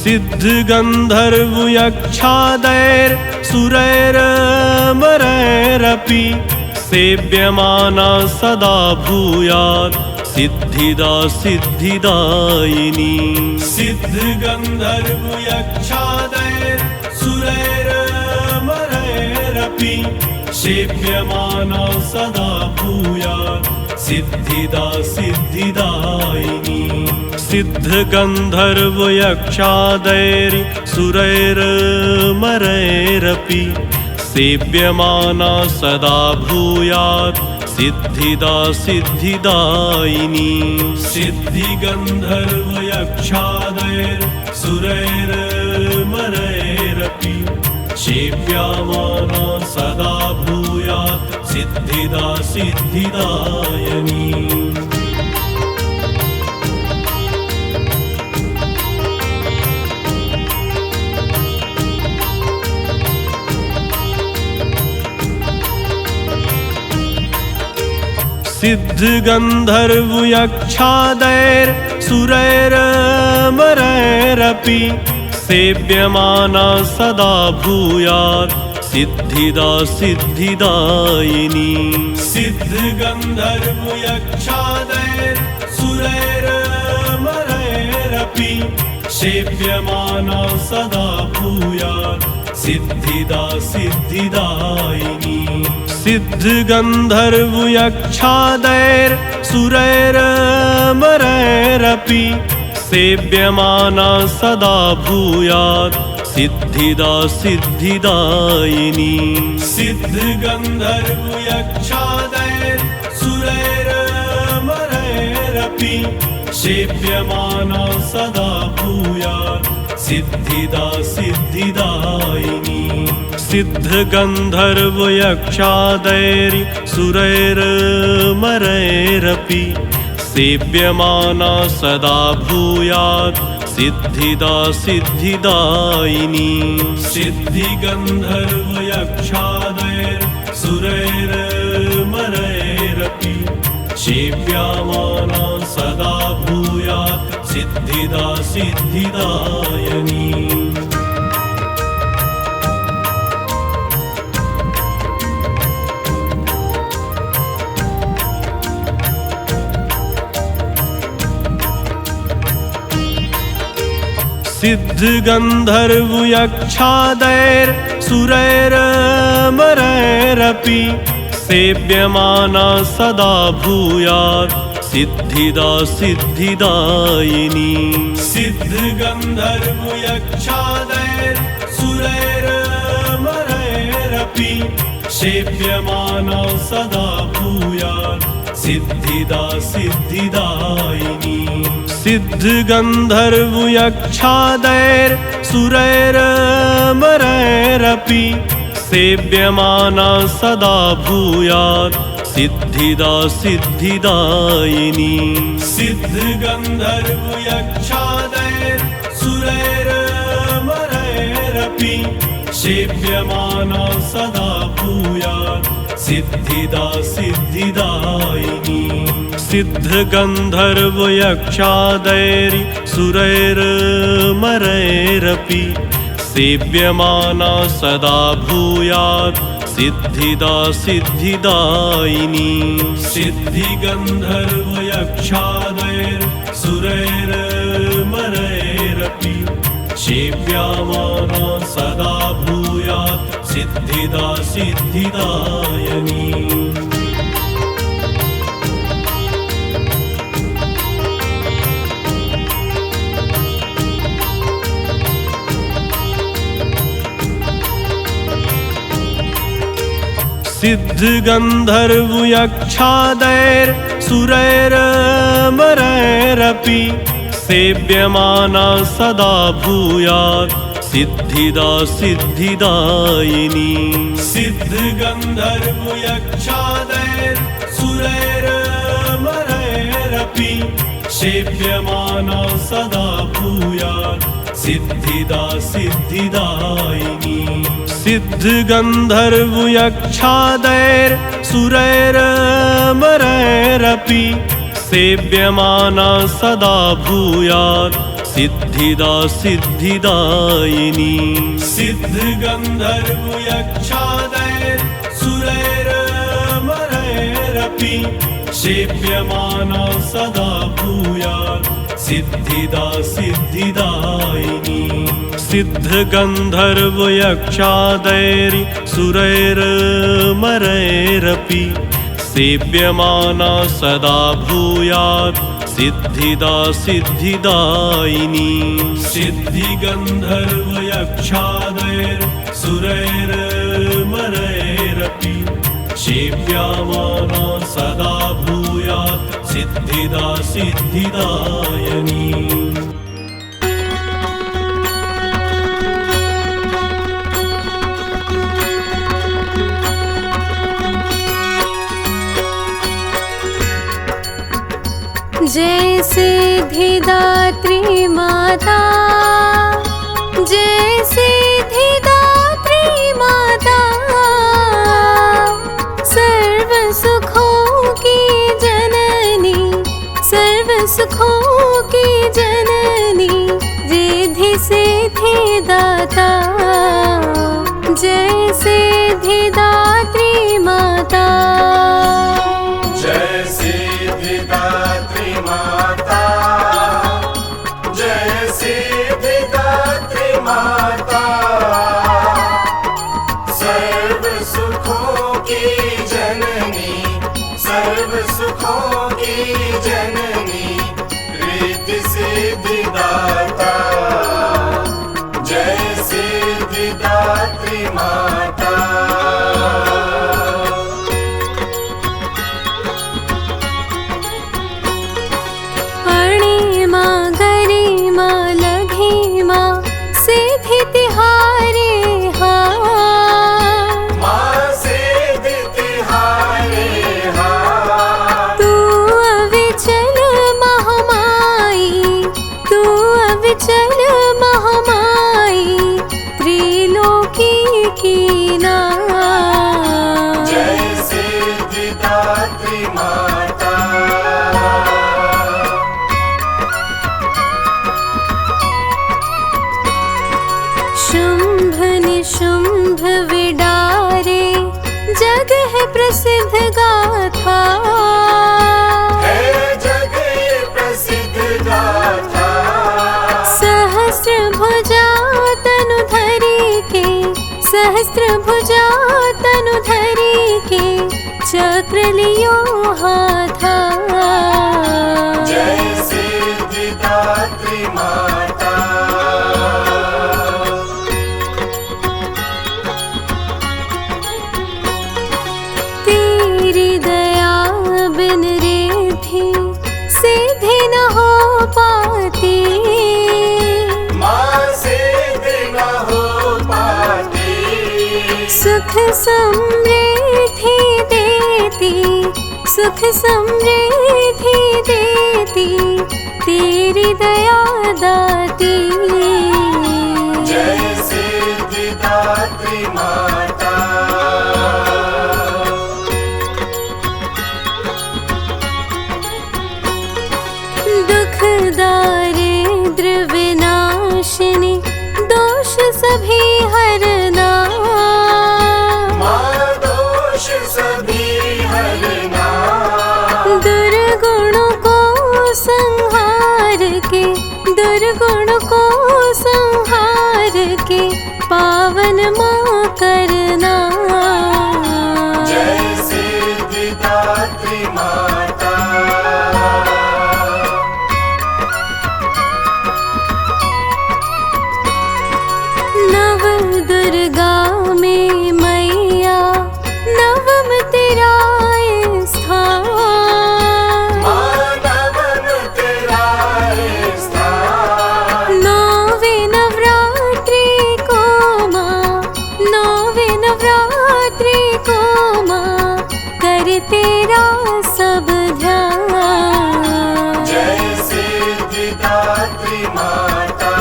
सिद्धगन्धर्वयक्षादैर्सुरैरमरैरपि सेव्यमाना सदा भूयात् सिद्धिदा सिद्धिदायिनी। सिद्धगन्धर्वयक्षादैर्सुरैरमरैरपि सेव्यमाना सदा भूयात् सिद्धिदा सिद्धिदायिनी। सिद्धगन्धर्वयक्षादैर्सुरैरमरैरपि सेव्यमाना सदा भूयात् सिद्धिदा सिद्धिदायिनी। सिद्धिगन्धर्वयक्षादैर्सुरैरमरैरपि सेव्यमाना सदा भूयात् सिद्धिदा सिद्धिदायिनी। सिद्धगन्धर्वयक्षादैर्सुरैरमरैरपि सेव्यमाना सदा भूयात् सिद्धिदा सिद्धिदायिनी सिद्ध गंधर्व यक्षादैर सुरैरमरैरपि सेव्यमाना सदा भूयात् सिद्धिदा सिद्धिदायिनी सिद्ध गंधर्व यक्षादैर सुरैरमरैरपि सेव्यमाना सदा भूयात् सिद्धिदा सिद्धिदायिनी सिद्ध गंधर्व यक्षादैर सुरैरमरैरपि सेव्यमाना सदा भूयात् सिद्धिदा सिद्धिदायिनी सिद्ध गंधर्व यक्षादैर सुरैरमरैरपि सेव्यमाना सदा भूयात् सिद्धिदा सिद्धिदायिनी सिद्धि गंधर्व यक्षादैर सुरैरमरैरपि सेव्यमाना सदा भूयात् सिद्धिदा सिद्धिदायिनी सिद्ध गंधर्व यक्षादैर सुरैरमरैरपि सेव्यमाना सदा भूयात् सिद्धिदा सिद्धिदायिनी सिद्ध गंधर्व यक्षादैर सुरैरमरैरपि सेव्यमाना सदा भूयात् सिद्धिदा सिद्धिदायिनी सिद्ध गंधर्व यक्षादैर सुरैरमरैरपि सेव्यमाना सदा भूयात् सिद्धिदा सिद्धिदायिनी सिद्ध गंधर्व यक्षादैर सुरैरमरैरपि सेव्यमाना सदा भूयात् सिद्धिदा सिद्धिदायिनी सिद्ध गंधर्व यक्षादैर सुरैरमरैरपि सेव्यमाना सदा भूयात् सिद्धिदा सिद्धिदायिनी सिद्धि गंधर्व यक्षादैर सुरैरमरैरपि सेव्यमाना सदा भूयात् सिद्धिदा सिद्धिदायिनी सिद्ध गंधर्व यक्षादैर सुरैरमरैरपि सेव्यमाना सदा भूयात् सिद्धिदा सिद्धिदायिनी सिद्ध गंधर्व यक्षादैर सुरैरमरैरपि सेव्यमाना सदा भूयात् सिद्धिदा सिद्धिदायिनी सिद्ध गंधर्व यक्षादैर सुरैरमरैरपि सेव्यमाना सदा भूयात् सिद्धिदा सिद्धिदायिनी सिद्ध गंधर्व यक्षादैर सुरैरमरैरपि सेव्यमाना सदा भूयात् सिद्धिदा सिद्धिदायिनी सिद्ध गंधर्व यक्षादैर सुरैरमरैरपि सेव्यमाना सदा भूयात् सिद्धिदा सिद्धिदायिनी सिद्धि गंधर्व यक्षादैर सुरैरमरैरपि सेव्यमाना सदा भूयात् सिद्धिदा सिद्धिदायिनी जय सिद्धिदात्री माता, जय सिद्धिदात्री माता, सर्व सुखों की जननी, सर्व सुखों की जननी, रिद्धि सिद्धि दाता, जय सिद्धिदात्री माता, जय सिद्धिदात्री माता, जय सिद्धिदात्री माता, सर्व सुखों की जननी, सर्व सुखों की जननी, रिद्धि सिद्धिदाता, जय सिद्धिदात्री माता। अणिमा गरिमा लघिमा सिद्धि तिहारे हाँ, माँ सिद्धि तिहारे हाँ, तू अविचल महामाई, तू अविचल महामाई, त्रिलोकी की नाथ, जय सिद्धिदात्री माता। शुंभ निशुंभ विडारे जग है प्रसिद्ध गाथा, है जग ये प्रसिद्ध गाथा, सहस्र भुजा तनु धरी के, सहस्र भुजा तनु धरी के, चक्र लियो हाथा, जय सिद्धिदात्री माता। तेरी दया बिन रिद्धि सिद्धि न हो पाती, माँ सिद्धि न हो पाती, सुख समृद्धि देती, सुख समृद्धि देती, तेरी दया दाती, जय सिद्धिदात्री माता। दुख दारिद्र विनाशिनी, दोष सभी हरना, माँ दोष सभी हरना, दुर्गुणों को संहार के, दुर्गुणों को संहार के, पावन माँ करना, जय सिद्धिदात्री माता। नव दुर्गा में मैया, नवम तेरा स्थान, मानवन तेरा स्थान, नौवे नवरात्रि को माँ, नौवे नवरात्रि को माँ, कर तेरा सब ध्यान, जय सिद्धिदात्री माता।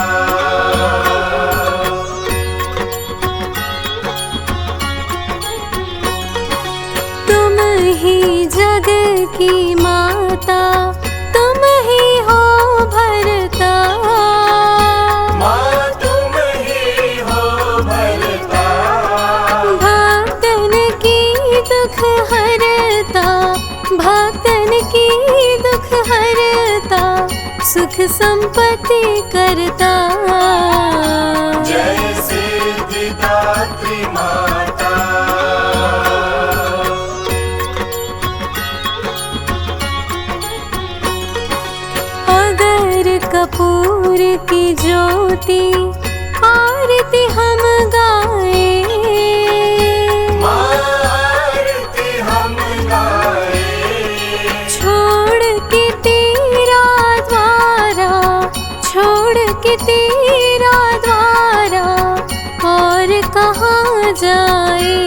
तुम ही जग की माता, तुम ही हो भरता, माँ तुम ही हो भरता, भक्तन की दुख हरता, भक्तन की दुख हरता, सुख संपत्ति करता, जय सिद्धिदात्री माता। अगर कपूर की ज्योति आरती हम गाए, माँ आरती हम गाए, छोड़ के तेरा द्वारा, छोड़ के तेरा द्वारा, और कहाँ जाए,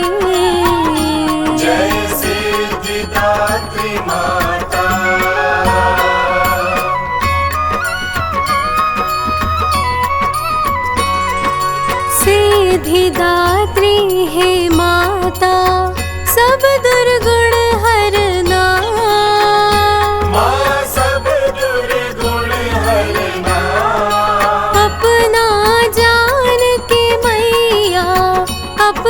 जय सिद्धिदात्री माता। सिद्धिदात्री है माता, सब दुर्गुण हरना, माँ सब दुर्गुण हरना, अपना जान के मैया, अपना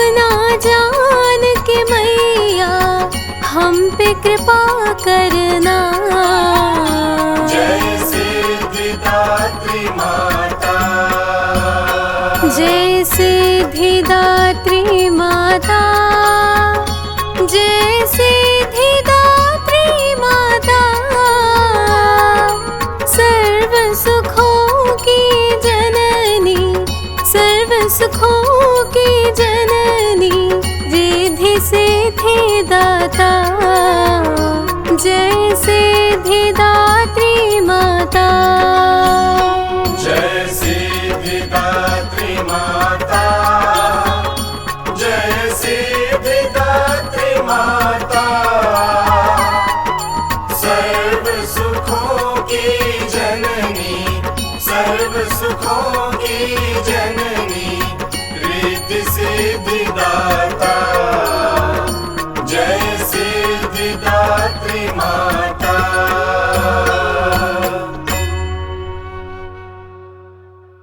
जय सिद्धिदात्री माता, जय सिद्धिदात्री माता, सर्व सुखों की जननी, सर्व सुखों की जननी, रिद्धि सिद्धि दाता, जय सिद्धिदात्री माता। जय सिद्धिदात्री